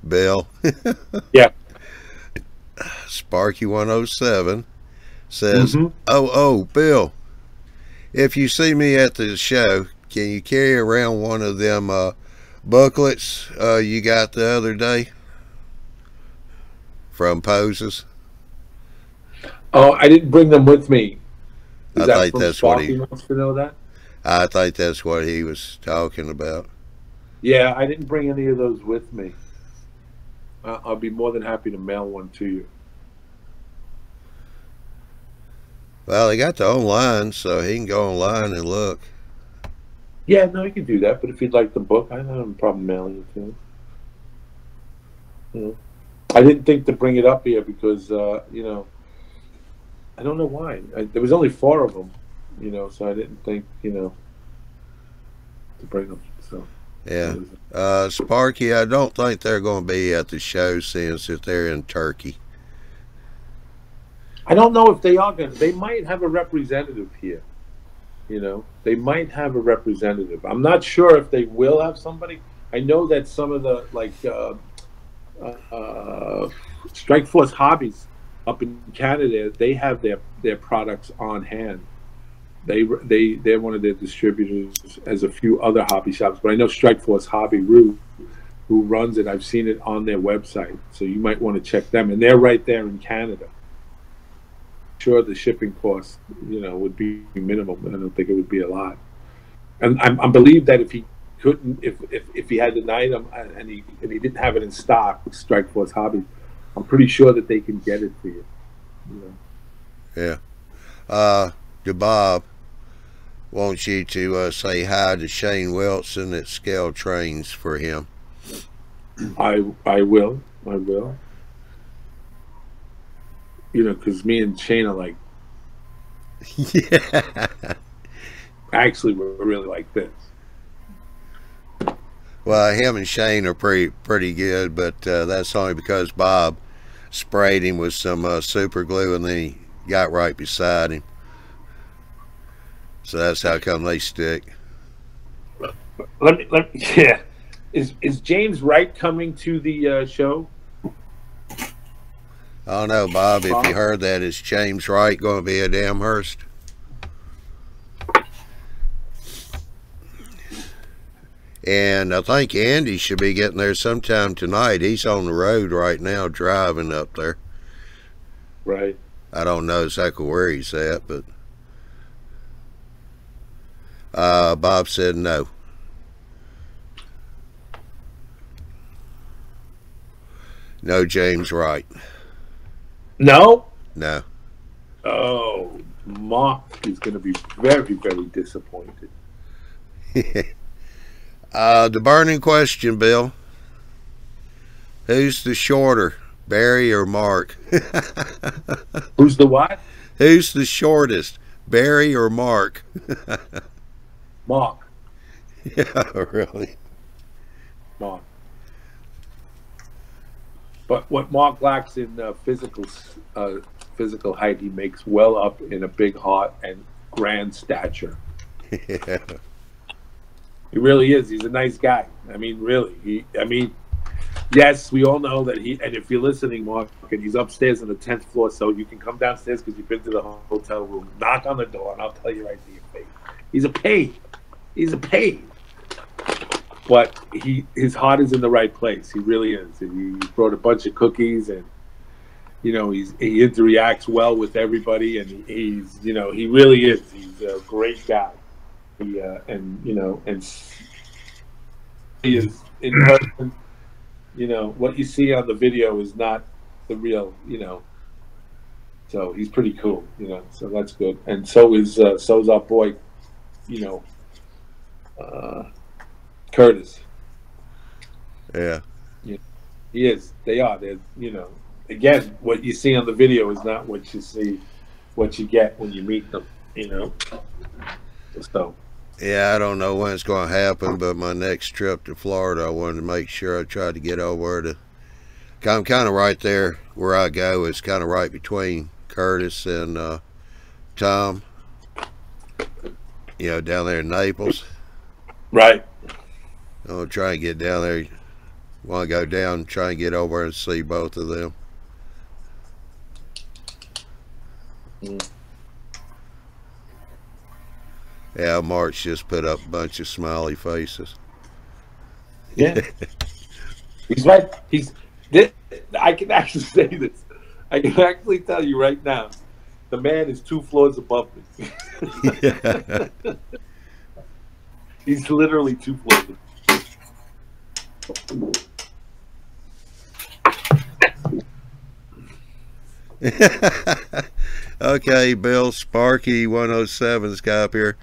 Bill. Yeah. Sparky 107 says, oh, Bill, if you see me at the show, can you carry around one of them booklets you got the other day from Poses? Oh, I didn't bring them with me. I think that's what he wants to know that. I think that's what he was talking about. Yeah, I didn't bring any of those with me. I'll be more than happy to mail one to you. Well, they got the online, so he can go online and look. Yeah, no, you can do that. But if you'd like the book, I don't have a problem mailing it to him. You know, I didn't think to bring it up here because, you know, I don't know why. There was only 4 of them, you know, so I didn't think, you know, to bring them. So yeah, Sparky, I don't think they're going to be at the show since if they're in Turkey. I don't know if they are going to. They might have a representative here. You know, they might have a representative. I'm not sure if they will have somebody. I know that some of the like Strike Force Hobbies up in Canada, they have their products on hand. They're one of their distributors, as a few other hobby shops. But I know Strikeforce Hobby Roo, who runs it. I've seen it on their website, so you might want to check them. And they're right there in Canada. Sure, the shipping cost, would be minimal, but I don't think it would be a lot. And I believe that if he couldn't, if he had an item and he didn't have it in stock, Strikeforce Hobby, I'm pretty sure that they can get it for you. Yeah. To Bob, wants you to say hi to Shane Wilson at Scale Trains for him. I will. Because me and Shane are like, Yeah. actually, we're really like this. Well, him and Shane are pretty good, but that's only because Bob sprayed him with some super glue and then he got right beside him. So that's how come they stick. Let me. Yeah. Is James Wright coming to the show? I don't know, Bob, if you heard that. Is James Wright going to be at Amherst? And I think Andy should be getting there sometime tonight. He's on the road right now driving up there. Right. I don't know exactly where he's at, but Bob said no. No James Wright. No? No. Oh, Mark is going to be very, very disappointed. The burning question, Bill. Who's the shorter, Barry or Mark? Who's the what? Who's the shortest, Barry or Mark? Mark. Yeah, really. Mark. But what Mark lacks in physical height, he makes well up in a big heart and grand stature. Yeah. He really is. He's a nice guy. I mean, really. Yes, we all know that and if you're listening, Mark, and he's upstairs on the 10th floor, so you can come downstairs because you've been to the hotel room, knock on the door, and I'll tell you right to your face. He's a pain. He's a pain. But his heart is in the right place. He really is. He brought a bunch of cookies, and he interacts well with everybody, and he really is. He's a great guy. And he is in person. What you see on the video is not the real. So he's pretty cool. So that's good. And so's our boy. Curtis. Yeah. He is. They are. They're, again, what you see on the video is not what you get when you meet them, So. Yeah, I don't know when it's going to happen, but my next trip to Florida, I wanted to make sure I tried to get over to. I'm kind of right there where I go. It's kind of right between Curtis and Tom. Down there in Naples. Right. I'll try and get down there. Want to go down and try and get over and see both of them. Yeah, Mark's just put up a bunch of smiley faces. Yeah. He's right. I can actually say this. I can actually tell you right now, the man is 2 floors above me. Yeah. He's literally 2 floors above me. Okay, Bill Sparky 107's got up here.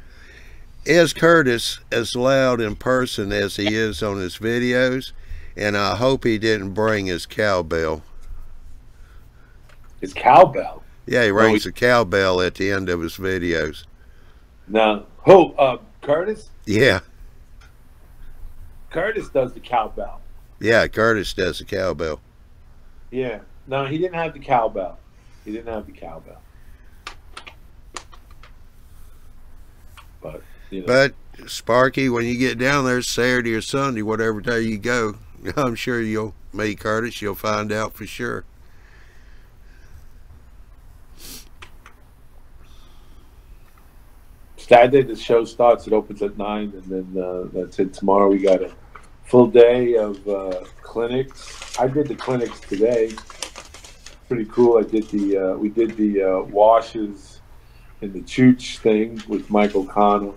Is Curtis as loud in person as he is on his videos? And I hope he didn't bring his cowbell. His cowbell? Yeah, he rings a cowbell at the end of his videos. No. Who? Curtis? Yeah. Curtis does the cowbell. Yeah, Curtis does the cowbell. Yeah. No, he didn't have the cowbell. He didn't have the cowbell. But, But, Sparky, when you get down there Saturday or Sunday, whatever day you go, I'm sure you'll meet Curtis. You'll find out for sure. Saturday the show starts. It opens at 9, and then that's it. Tomorrow we got a full day of clinics. I did the clinics today. Pretty cool. I did the we did the washes and the chooch thing with Mike O'Connell.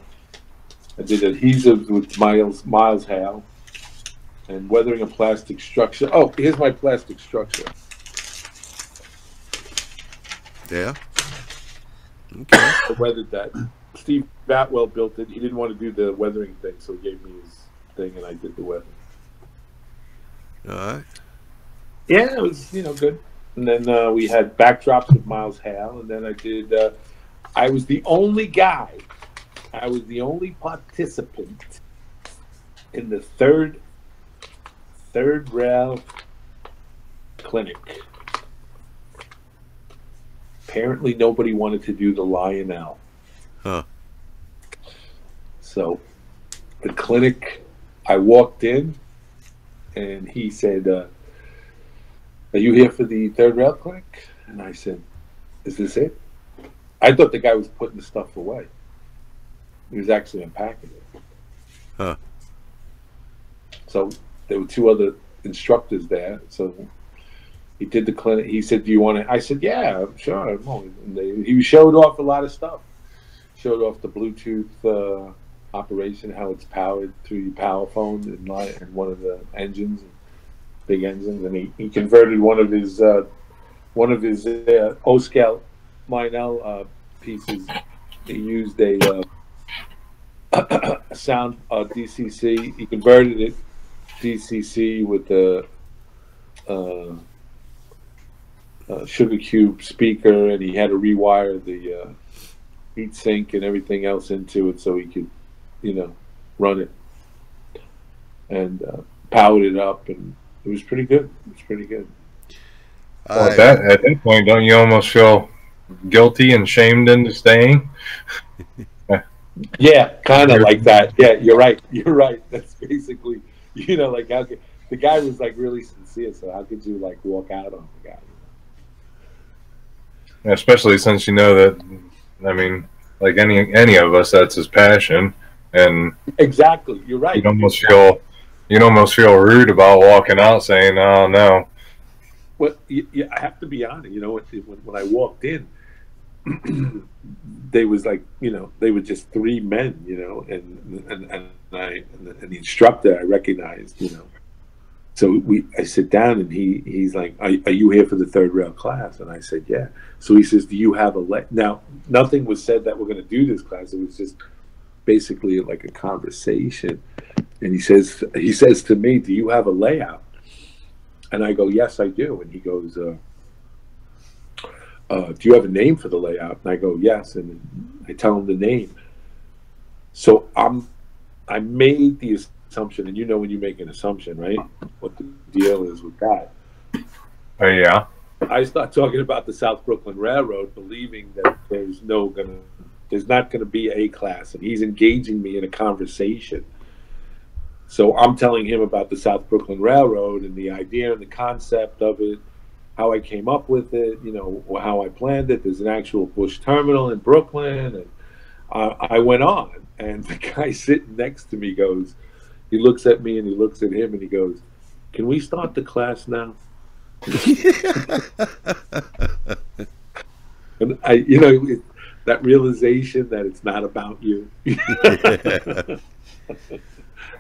I did adhesives with Miles Hale, and weathering a plastic structure. Oh, here's my plastic structure. Yeah. Okay. I weathered that. Steve Batwell built it. He didn't want to do the weathering thing, so he gave me his thing, and I did the weathering. All right. Yeah, it was good. And then we had backdrops with Miles Hale, and then I did. I was the only guy. I was the only participant in the third rail clinic. Apparently, nobody wanted to do the Lionel. Huh. So, the clinic, I walked in, and he said, "Are you here for the third rail clinic?" And I said, "Is this it?" I thought the guy was putting the stuff away. He was actually unpacking it. Huh. So there were 2 other instructors there. So he did the clinic. He said, "Do you want to?" I said, "Yeah, sure." And he showed off a lot of stuff. Showed off the Bluetooth operation, how it's powered through your power phone and one of the engines, big engines. And he converted one of his O-scale Lionel pieces. He used a sound DCC. He converted it DCC with the Sugar Cube speaker, and he had to rewire the heat sink and everything else into it so he could, run it, and powered it up, and it was pretty good. It was pretty good. Well, at that point, don't you almost feel guilty and shamed into staying? Yeah, kind of like that. Yeah, you're right. You're right. That's basically, like the guy was like really sincere. So how could you like walk out on the guy? Especially since you know that, I mean, like any of us, that's his passion, and exactly, you're right. You'd almost feel rude about walking out saying, "Oh no." Well, I have to be honest. When I walked in, they was like, they were just 3 men, and the instructor I recognized, So I sit down, and he's like, are you here for the third rail class? And I said, yeah. So he says, do you have a now? Nothing was said that we're going to do this class. It was just basically like a conversation. And he says to me, do you have a layout? And I go, yes, I do. And he goes, do you have a name for the layout? And I go, yes. And I tell him the name. So I made the assumption, and when you make an assumption, right? What the deal is with that. Oh, yeah. I start talking about the South Brooklyn Railroad, believing that there's not going to be a class, and he's engaging me in a conversation. So I'm telling him about the South Brooklyn Railroad and the idea and the concept of it, how I came up with it, how I planned it. There's an actual Bush terminal in Brooklyn, and I went on, and the guy sitting next to me goes, he looks at me and he looks at him and he goes, "Can we start the class now?" And that realization that it's not about you.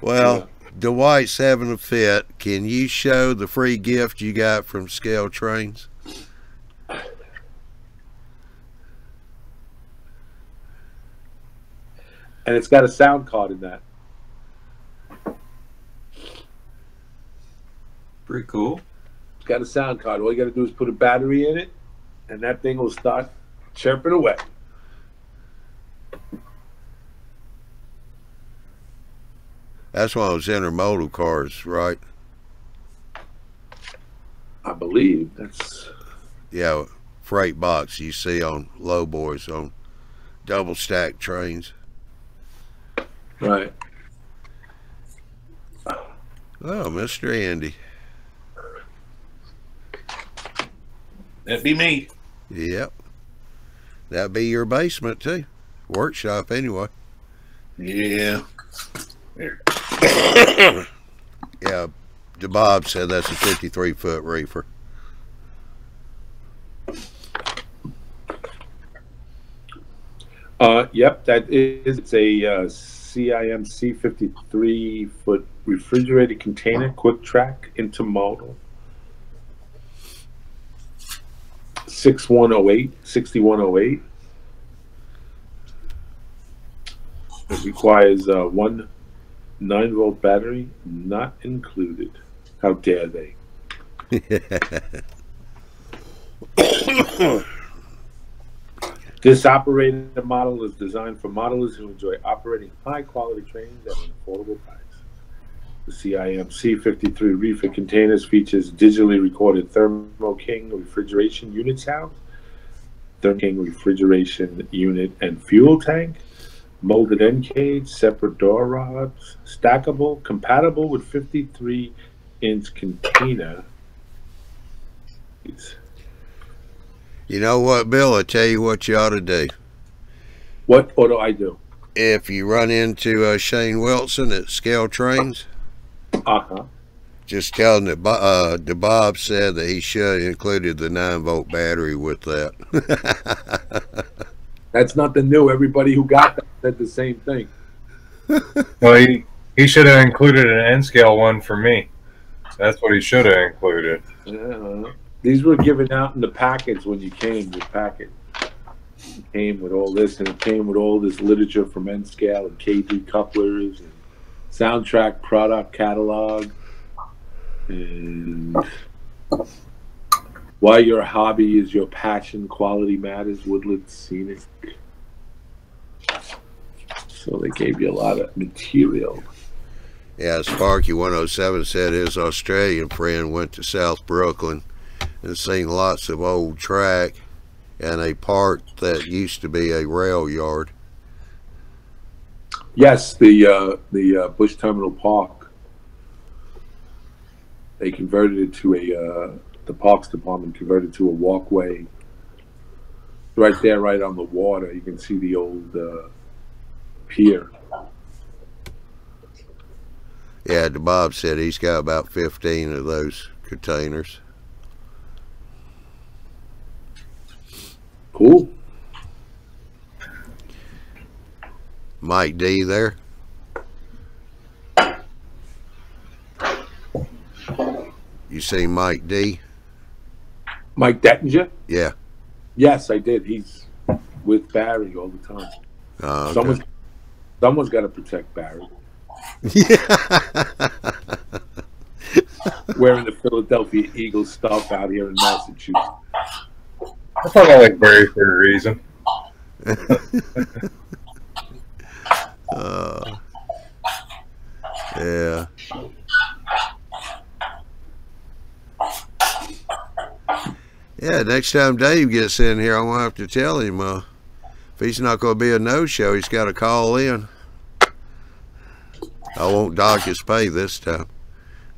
Well, Dwight's having a fit. Can you show the free gift you got from Scale Trains? And it's got a sound card in that. Pretty cool. It's got a sound card. All you got to do is put a battery in it, and that thing will start chirping away. That's one of those intermodal cars, right? I believe that's. Yeah, freight box you see on low boys on double stack trains. Right. Oh, Mr. Andy. That'd be me. Yep. That'd be your basement too. workshop anyway. Yeah. Yeah, DeBob said that's a 53-foot reefer. Yep, that is. It's a CIMC 53-foot refrigerated container, quick track, intermodal. 6108. It requires one 9-volt battery, not included. How dare they? This operator model is designed for modelers who enjoy operating high-quality trains at an affordable price. The CIMC 53 reefer containers features digitally recorded Thermo King refrigeration unit sounds, Thermo King refrigeration unit and fuel tank, molded end cage, separate door rods, stackable, compatible with 53-inch container. You know what, Bill? I tell you what you ought to do. What do I do? If you run into Shane Wilson at Scale Trains, just tell him that Bob said that he should have included the 9-volt battery with that. That's nothing new. Everybody who got that said the same thing. Well, he should have included an N scale one for me. That's what he should have included. These were given out in the packets when you came. The packet came with all this, and it came with all this literature from N scale and KD couplers and soundtrack product catalog and why your hobby is your passion, quality matters, Woodland Scenic. So they gave you a lot of material. Yeah, Sparky 107 said his Australian friend went to South Brooklyn and seen lots of old track and a park that used to be a rail yard. Yes, the Bush Terminal Park. They converted it to the Parks Department converted to a walkway. Right there, right on the water, you can see the old pier. Yeah, Bob said he's got about 15 of those containers. Cool. Mike D there. You see Mike D? Mike Dettinger? Yeah. Yes, I did. He's with Barry all the time. Okay. Someone's got to protect Barry. Wearing the Philadelphia Eagles stuff out here in Massachusetts. I thought I like Barry for a reason. Yeah. Yeah, next time Dave gets in here, I'm going to have to tell him if he's not going to be a no-show, he's got to call in. I won't dock his pay this time.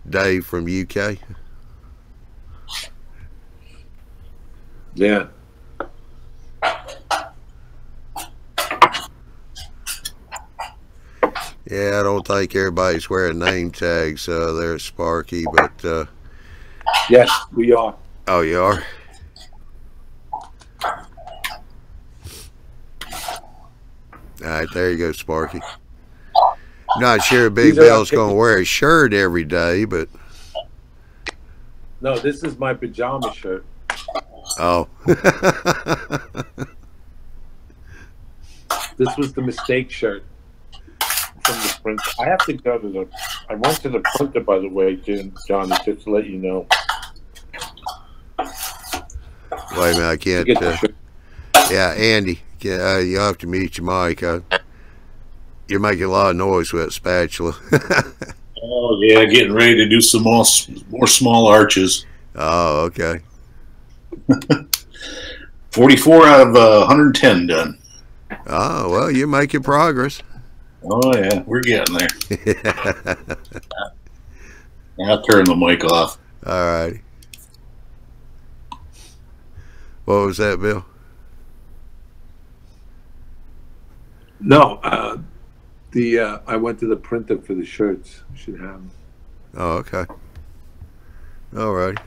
Dave from UK. Yeah. Yeah, I don't think everybody's wearing name tags there at Sparky, but... yes, we are. Oh, you are? All right, there you go, Sparky. Not sure Big Bill's going to wear a shirt every day, but... No, this is my pajama shirt. Oh. This was the mistake shirt from the print. I have to go to the... I went to the printer, by the way, John, just to let you know. Wait a minute, I can't... yeah, Andy, you'll have to mute your mic. You're making a lot of noise with that spatula. Oh, yeah, getting ready to do some more small arches. Oh, okay. 44 out of 110 done. Oh, well, you're making progress. Oh, yeah, we're getting there. I'll turn the mic off. All right. What was that, Bill? No, I went to the printer for the shirts. You should have them. Oh, okay. All right.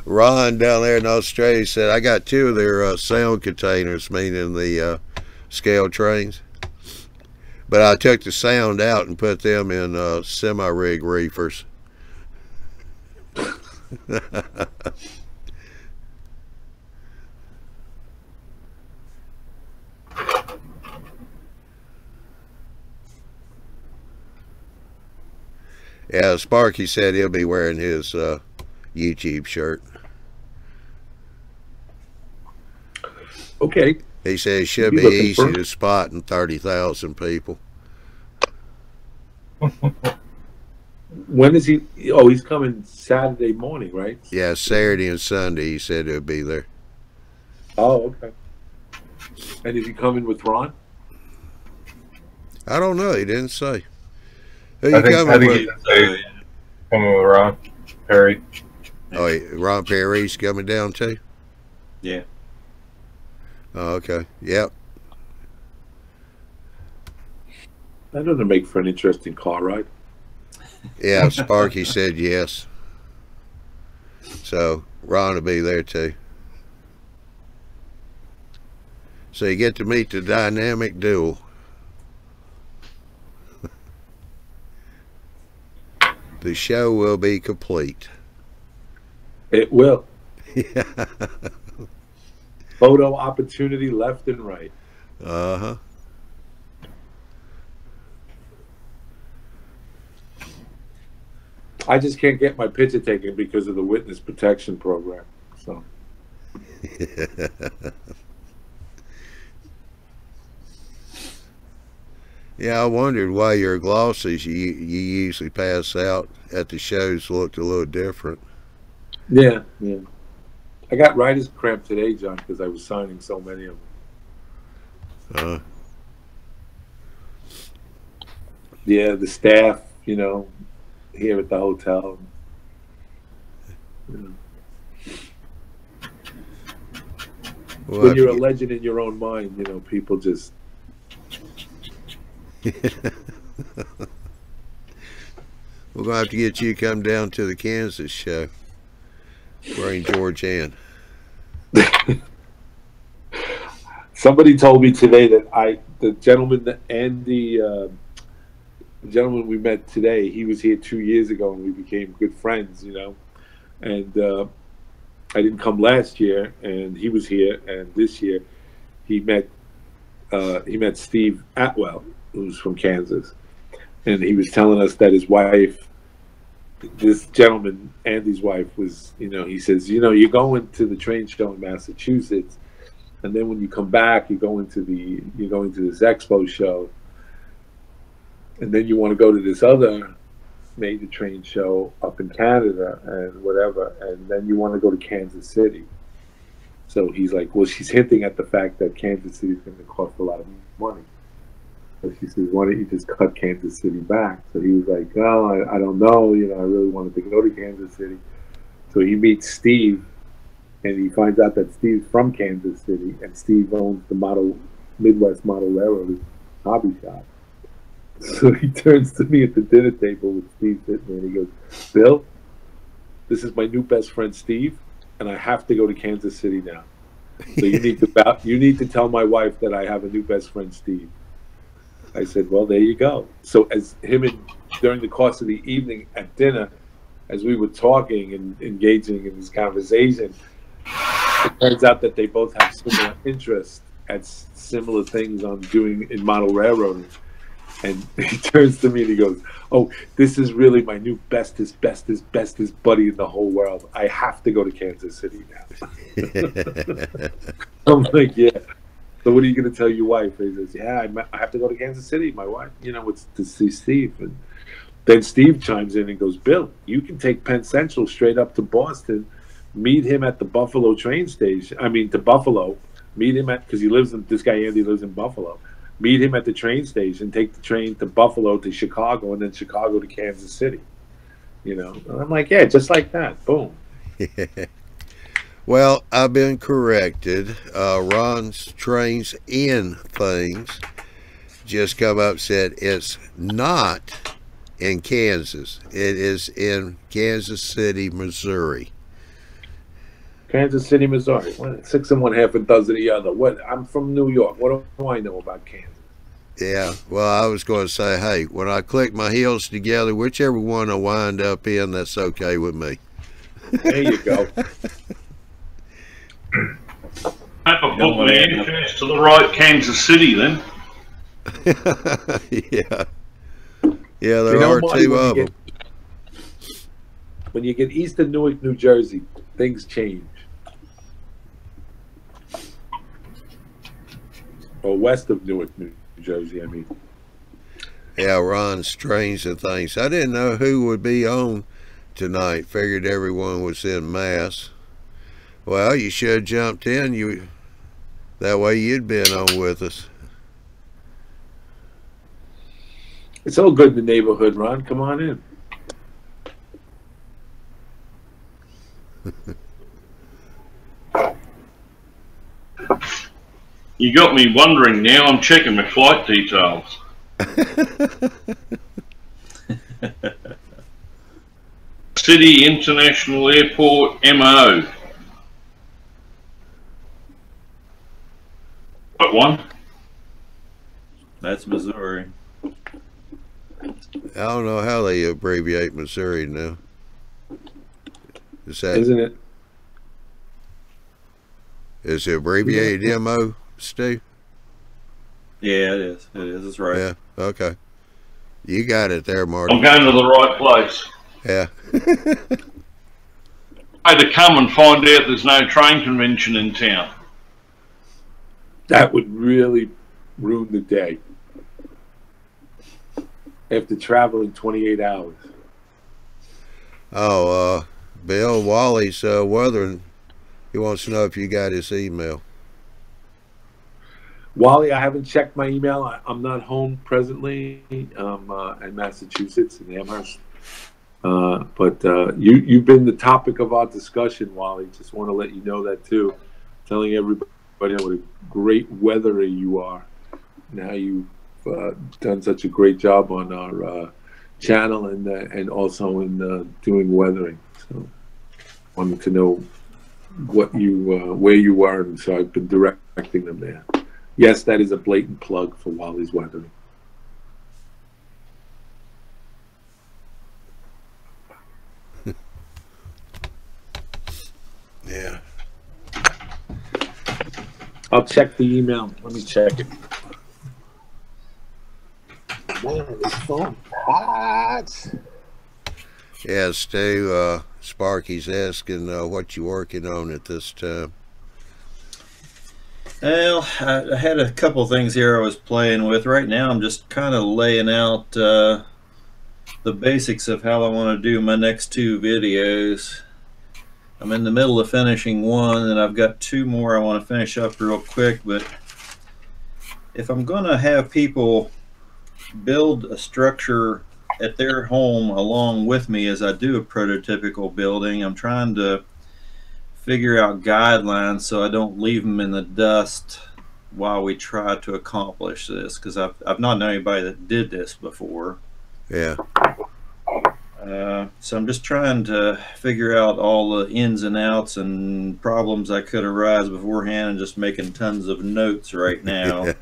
Ron down there in Australia said, I got 2 of their sound containers, meaning the scale trains. But I took the sound out and put them in semi-rig reefers. Yeah, Sparky said he'll be wearing his YouTube shirt. Okay. He said it should be easy to spot in 30,000 people. When is he? Oh, he's coming Saturday morning, right? Yeah, Saturday and Sunday he said he'll be there. Oh, okay. And is he coming with Ron? I don't know. He didn't say. Who I you think coming he with? did say coming with Ron Perry. Oh, Ron Perry's coming down too? Yeah. Oh, okay. Yep. That doesn't make for an interesting car ride. Yeah, Sparky said yes. So Ron will be there too. So you get to meet the dynamic duo. The show will be complete. It will. Yeah. Photo opportunity left and right. Uh-huh. I just can't get my picture taken because of the witness protection program. So Yeah, I wondered why your glosses you usually pass out at the shows looked a little different. yeah. I got writer's cramp today, John, because I was signing so many of them. Yeah, the staff, here at the hotel. Well, When you're a legend in your own mind, people just. We're going to have to get you to come down to the Kansas show. Bring George in. Somebody told me today that the gentleman and the gentleman we met today, he was here 2 years ago and we became good friends, and I didn't come last year and he was here, and this year he met Steve Atwell, who's from Kansas, and he was telling us that his wife, this gentleman, Andy's wife, was, he says, you're going to the train show in Massachusetts, and then when you come back, you're going to this expo show, and then you want to go to this other major train show up in Canada and whatever, and then you want to go to Kansas City. So he's like, well, she's hinting at the fact that Kansas City is going to cost a lot of money. So she says, why don't you just cut Kansas City back? So he was like, oh, I don't know. I really wanted to go to Kansas City. So he meets Steve, and he finds out that Steve's from Kansas City, and Steve owns the Midwest Model Railroad hobby shop. So he turns to me at the dinner table with Steve sitting there, and he goes, Bill, this is my new best friend Steve, and I have to go to Kansas City now. So you need to tell my wife that I have a new best friend Steve. I said, well, there you go. So as during the course of the evening at dinner, as we were talking and engaging in this conversation, it turns out that they both have similar interests at similar things on doing in model railroading. And he turns to me and he goes, oh, this is really my new bestest buddy in the whole world. I have to go to Kansas City now. I'm like, yeah. So what are you going to tell your wife? He says, yeah, I have to go to Kansas City, my wife. It's to see Steve. And then Steve chimes in and goes, Bill, you can take Penn Central straight up to Boston, meet him at the Buffalo train station. To Buffalo, meet him because this guy Andy lives in Buffalo. meet him at the train station, take the train to Buffalo to Chicago, and then Chicago to Kansas City. You know, and I'm like, yeah, just like that, boom. Well, I've been corrected. Ron's Trains In Things just come up, said it's not in Kansas. It is in Kansas City, Missouri. Kansas City, Missouri. 6 and 1/2 a dozen of the other. What? I'm from New York. What do I know about Kansas? Yeah, well, I was going to say, hey, when I click my heels together, whichever one I wind up in, that's okay with me. There you go. Hope I put my entrance to the right Kansas City then. Yeah. Yeah, there are Marty, two of them. When you get east of Newark, New Jersey, things change. Or west of Newark, New Jersey, I mean. Yeah, Ron's Trains and Things. I didn't know who would be on tonight. Figured everyone was in Mass. Well, you should have jumped in. That way you'd been on with us. It's all good in the neighborhood, Ron. Come on in. You got me wondering now. I'm checking my flight details. City International Airport, MO. What one? That's Missouri. I don't know how they abbreviate Missouri now. Isn't it? Is it abbreviated MO, Steve? Yeah, it is. It is. That's right. Yeah, okay. You got it there, Marty. I'm going to the right place. Yeah. I had to come and find out there's no train convention in town. That would really ruin the day. After traveling 28 hours. Oh, Bill Wally's weathering. He wants to know if you got his email. Wally, I haven't checked my email. I'm not home presently. In Massachusetts, in Amherst. But you've been the topic of our discussion, Wally. Just want to let you know that too. Telling everybody what a great weatherer you are, and how you've done such a great job on our channel and also in doing weathering. So, wanted to know what you where you are, and so I've been directing them there. Yes, that is a blatant plug for Wally's weathering. Yeah. I'll check the email. Let me check it. Man, this phone hot. Yeah, Stu, Sparky's asking what you working on at this time. Well, I had a couple things here I was playing with. Right now I'm just kind of laying out the basics of how I want to do my next 2 videos. I'm in the middle of finishing one, and I've got 2 more I want to finish up real quick. But if I'm going to have people build a structure at their home along with me as I do a prototypical building, I'm trying to figure out guidelines so I don't leave them in the dust while we try to accomplish this, because I've not known anybody that did this before. Yeah. So I'm just trying to figure out all the ins and outs and problems that could arise beforehand, and just making tons of notes right now.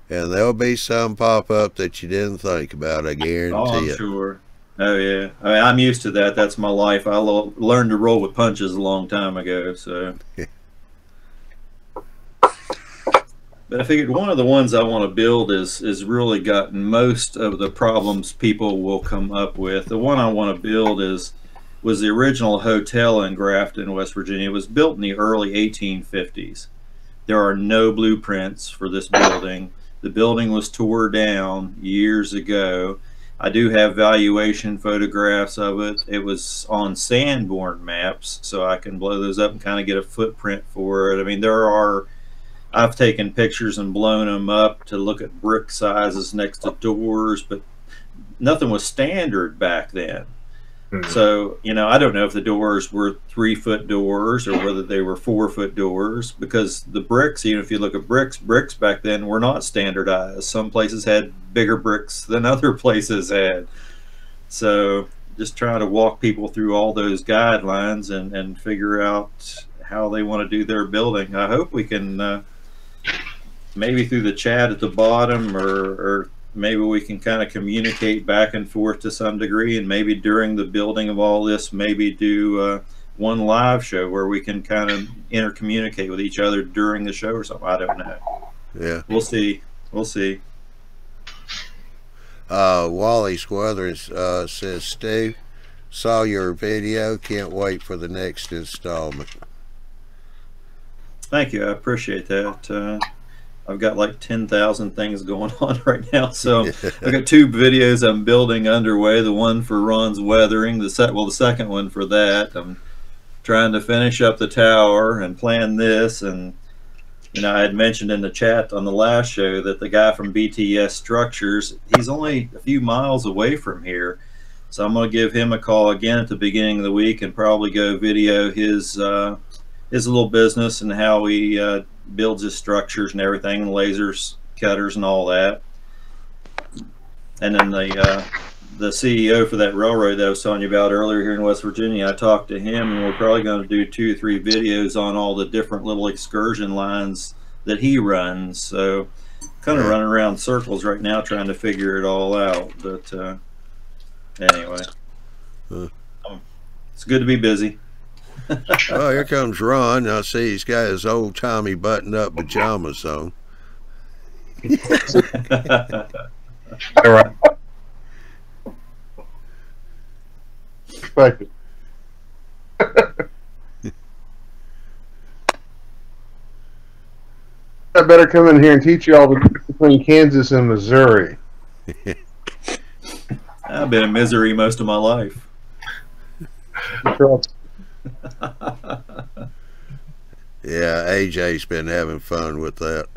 And there'll be some pop up that you didn't think about, I guarantee Oh, I'm it. sure. Oh yeah, I mean, I'm used to that. That's my life. I learned to roll with punches a long time ago. So, but I figured one of the ones I want to build is really gotten most of the problems people will come up with. The one I want to build was the original hotel in Grafton, West Virginia. It was built in the early 1850s. There are no blueprints for this building. The building was tore down years ago. I do have valuation photographs of it. It was on Sanborn maps, so I can blow those up and kind of get a footprint for it. I mean, there are I've taken pictures and blown them up to look at brick sizes next to doors, but nothing was standard back then. So, you know, I don't know if the doors were 3-foot doors or whether they were 4-foot doors, because the bricks, even if you look at bricks back then were not standardized. Some places had bigger bricks than other places had. So just trying to walk people through all those guidelines and figure out how they want to do their building. I hope we can maybe through the chat at the bottom, or maybe we can kind of communicate back and forth to some degree, and maybe during the building of all this, maybe do one live show where we can kind of intercommunicate with each other during the show or something. I don't know. Yeah. We'll see. We'll see. Wally Squathers says, Stu, saw your video. Can't wait for the next installment. Thank you. I appreciate that. I've got like 10,000 things going on right now. So I've got 2 videos I'm building underway. The one for Ron's weathering, the second one for that. I'm trying to finish up the tower and plan this. And, you know, I had mentioned in the chat on the last show that the guy from BTS Structures, he's only a few miles away from here. So I'm going to give him a call again at the beginning of the week and probably go video his little business and how he builds his structures and everything, lasers, cutters, and all that. And then the CEO for that railroad that I was telling you about earlier here in West Virginia, I talked to him, and we're probably going to do 2 or 3 videos on all the different little excursion lines that he runs. So kind of running around circles right now trying to figure it all out. But anyway, it's good to be busy. Oh, here comes Ron. I see he's got his old Tommy button-up pajamas on. All right. Expected. I better come in here and teach you all the difference between Kansas and Missouri. I've been in misery most of my life. Yeah, AJ's been having fun with that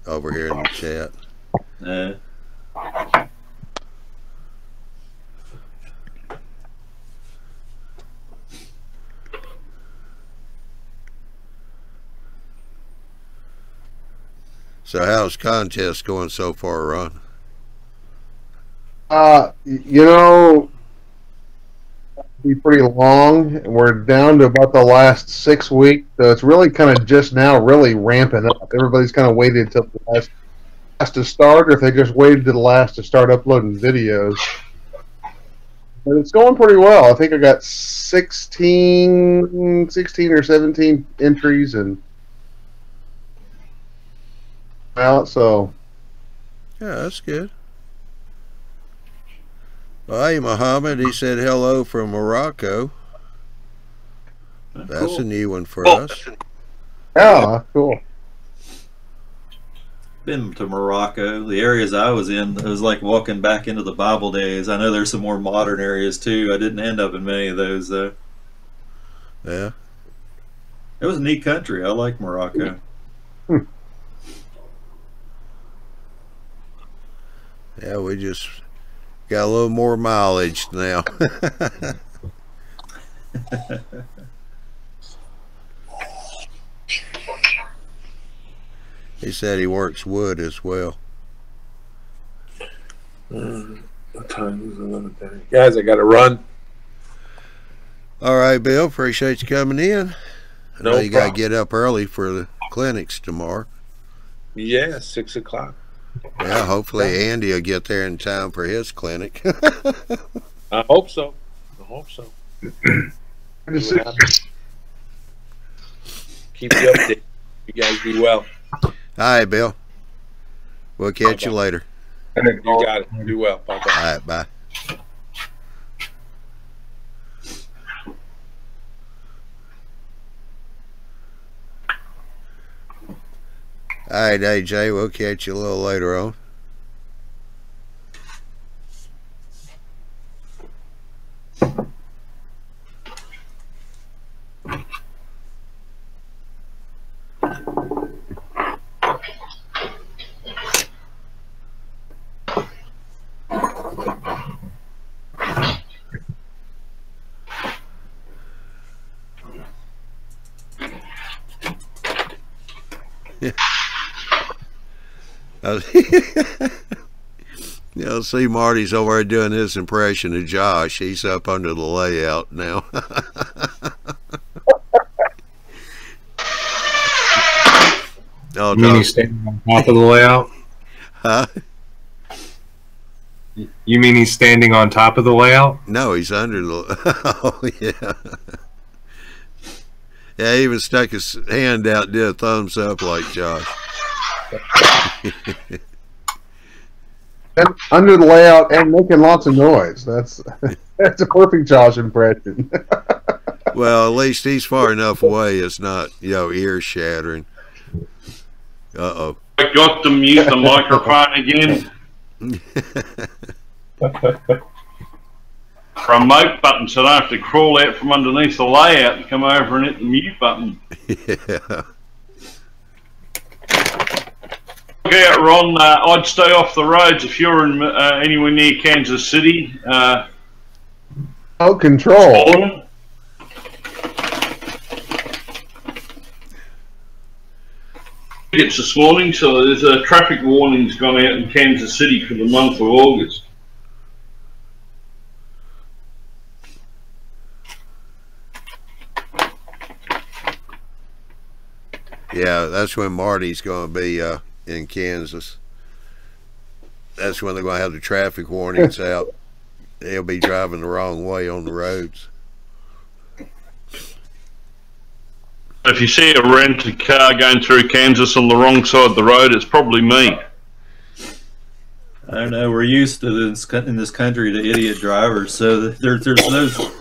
over here in the chat. So how's contest going so far, Ron? You know, be pretty long. We're down to about the last 6 weeks, so it's really kind of just now really ramping up. Everybody's kind of waited till the last to start, or if they just waited to the last to start uploading videos. But it's going pretty well. I think I got 16 or 17 entries and out, so yeah, that's good. Well, hey, Muhammad, he said hello from Morocco. That's cool. A new one for us. Yeah, cool. Been to Morocco. The areas I was in, it was like walking back into the Bible days. I know there's some more modern areas too. I didn't end up in many of those though. Yeah. It was a neat country. I like Morocco. Yeah, we just got a little more mileage now. He said he works wood as well. What time is it? 11:30. Guys, I got to run. All right, Bill, appreciate you coming in. I know No you got to problem. get up early for the clinics tomorrow. Yeah, 6 o'clock. Yeah, hopefully Andy will get there in time for his clinic. I hope so. I hope so. Just- See what happens. Keep you updated. You guys be well. All right, Bill. We'll catch you Bye-bye. later. You got it. Do well. Bye bye. All right, bye. All right, AJ, we'll catch you a little later on. You'll see Marty's over there doing his impression of Josh. He's up under the layout now. You mean he's standing on top of the layout? Huh? You mean he's standing on top of the layout? No, he's under the... Oh, yeah. Yeah, he even stuck his hand out and did a thumbs up like Josh. And under the layout and making lots of noise. That's a perfect Josh impression. Well, at least he's far enough away it's not, ear shattering. Uh-oh. I got to mute the microphone again. Remote button, so I don't have to crawl out from underneath the layout and come over and hit the mute button. Yeah. Look out, Ron. I'd stay off the roads if you're in anywhere near Kansas City. Oh, control. It's this morning, so there's a traffic warning's gone out in Kansas City for the month of August. Yeah, that's when Marty's going to be in Kansas. That's when they're going to have the traffic warnings out. He'll be driving the wrong way on the roads. If you see a rented car going through Kansas on the wrong side of the road, it's probably me. I don't know. We're used to this in this country to idiot drivers, so there's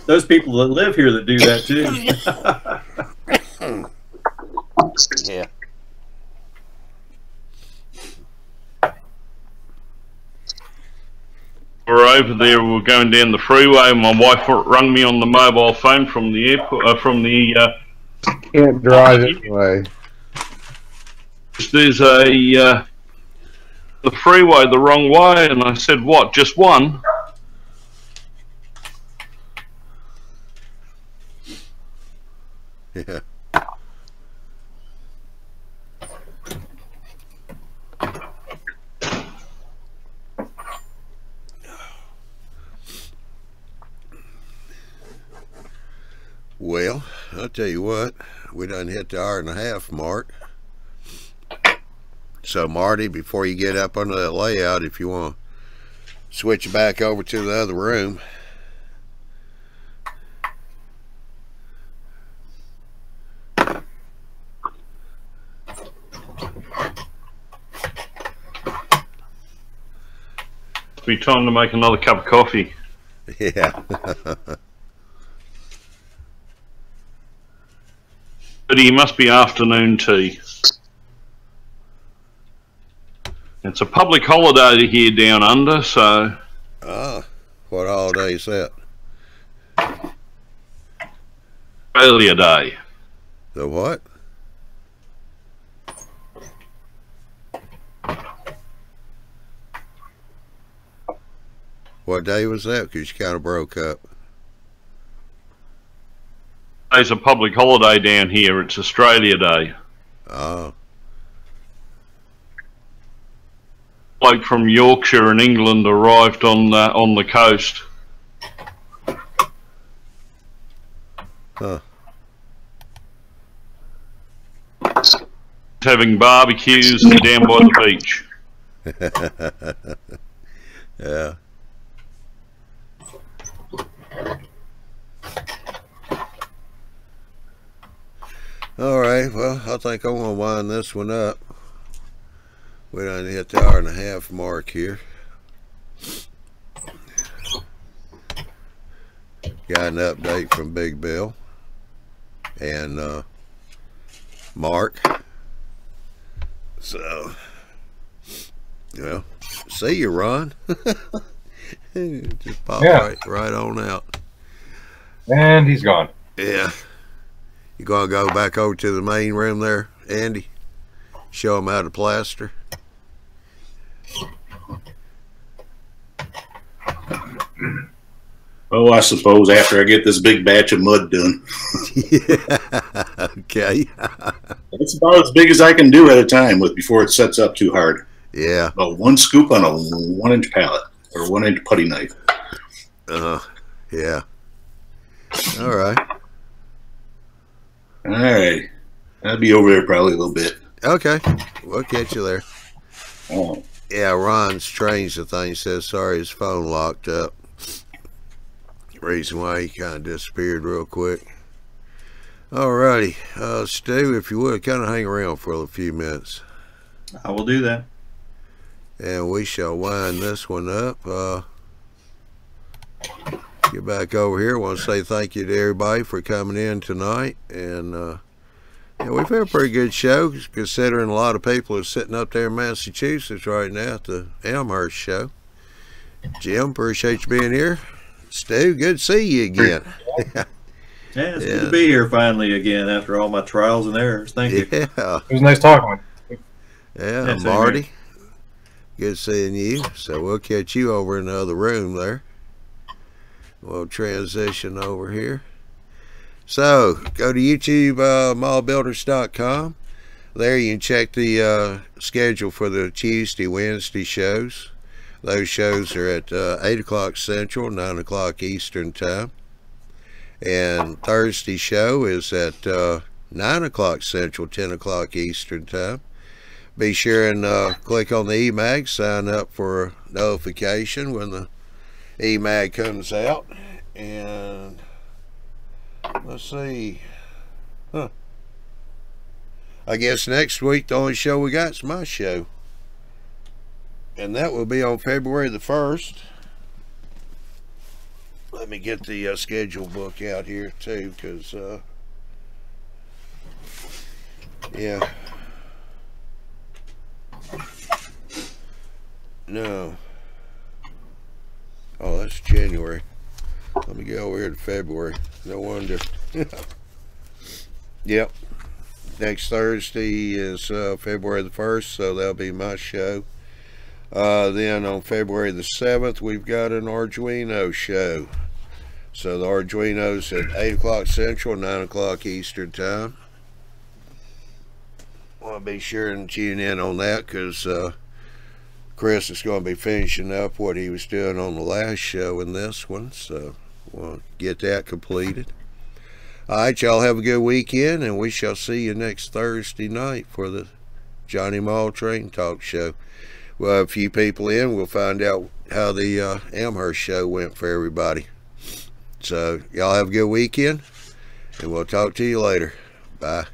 those people that live here that do that too. Yeah. We're over there. We're going down the freeway. My wife rang me on the mobile phone from the airport. Can't drive anyway. There's the freeway the wrong way, and I said, "What? Just one?" Yeah. Well, I'll tell you what, we done hit the hour-and-a-half mark. So, Marty, before you get up under that layout, if you want to switch back over to the other room. It'll be time to make another cup of coffee. Yeah. But it must be afternoon tea. It's a public holiday here down under, so... Ah, what holiday is that? Australia Day. The what? What day was that? Because you kind of broke up. It's a public holiday down here. It's Australia Day. Oh. Bloke from Yorkshire in England arrived on the coast. Huh. Having barbecues down by the beach. Yeah. All right, well, I think I'm going to wind this one up. We done hit the hour-and-a-half mark here. Got an update from Big Bill and Mark. So, well, see you, Ron. Just pop right on out. And he's gone. Yeah. You gonna go back over to the main room there, Andy? Show him how to plaster. Oh, I suppose after I get this big batch of mud done. Yeah. Okay. It's about as big as I can do at a time with before it sets up too hard. Yeah. About one scoop on a 1-inch pallet or 1-inch putty knife. Yeah. All right. All right. I'll be over there probably a little bit. Okay. We'll catch you there. Oh. Yeah, Ron's changed the thing. He says sorry his phone locked up. Reason why he kind of disappeared real quick. Alrighty. Stu, if you would, kind of hang around for a few minutes. I will do that. And we shall wind this one up. Get back over here. I want to say thank you to everybody for coming in tonight. And yeah, we've had a pretty good show, considering a lot of people are sitting up there in Massachusetts right now at the Elmhurst show. Jim, appreciate you being here. Stu, good to see you again. Yeah, it's good to be here finally again after all my trials and errors. Thank you. Yeah. It was nice talking with you. Yeah, Marty. Good seeing you. So we'll catch you over in the other room there. We'll transition over here. So go to YouTube, mallbuilders.com. There you can check the schedule for the Tuesday, Wednesday shows. Those shows are at 8 o'clock Central, 9 o'clock Eastern time. And Thursday show is at 9 o'clock Central, 10 o'clock Eastern time. Be sure and click on the eMag, sign up for notification when the eMag comes out. And let's see. I guess next week the only show we got is my show. And that will be on February the 1st. Let me get the schedule book out here too, because yeah. No. Oh, that's January. Let me go over here to February. No wonder. Yep. Next Thursday is February the 1st, so that'll be my show. Then on February the 7th, we've got an Arduino show. So the Arduino's at 8 o'clock Central, 9 o'clock Eastern time. I want to be sure and tune in on that, because Chris is going to be finishing up what he was doing on the last show in this one. So we'll get that completed. Alright, y'all have a good weekend, and we shall see you next Thursday night for the Johnny Mall Train Talk show. We'll have a few people in. We'll find out how the Elmhurst show went for everybody. So y'all have a good weekend, and we'll talk to you later. Bye.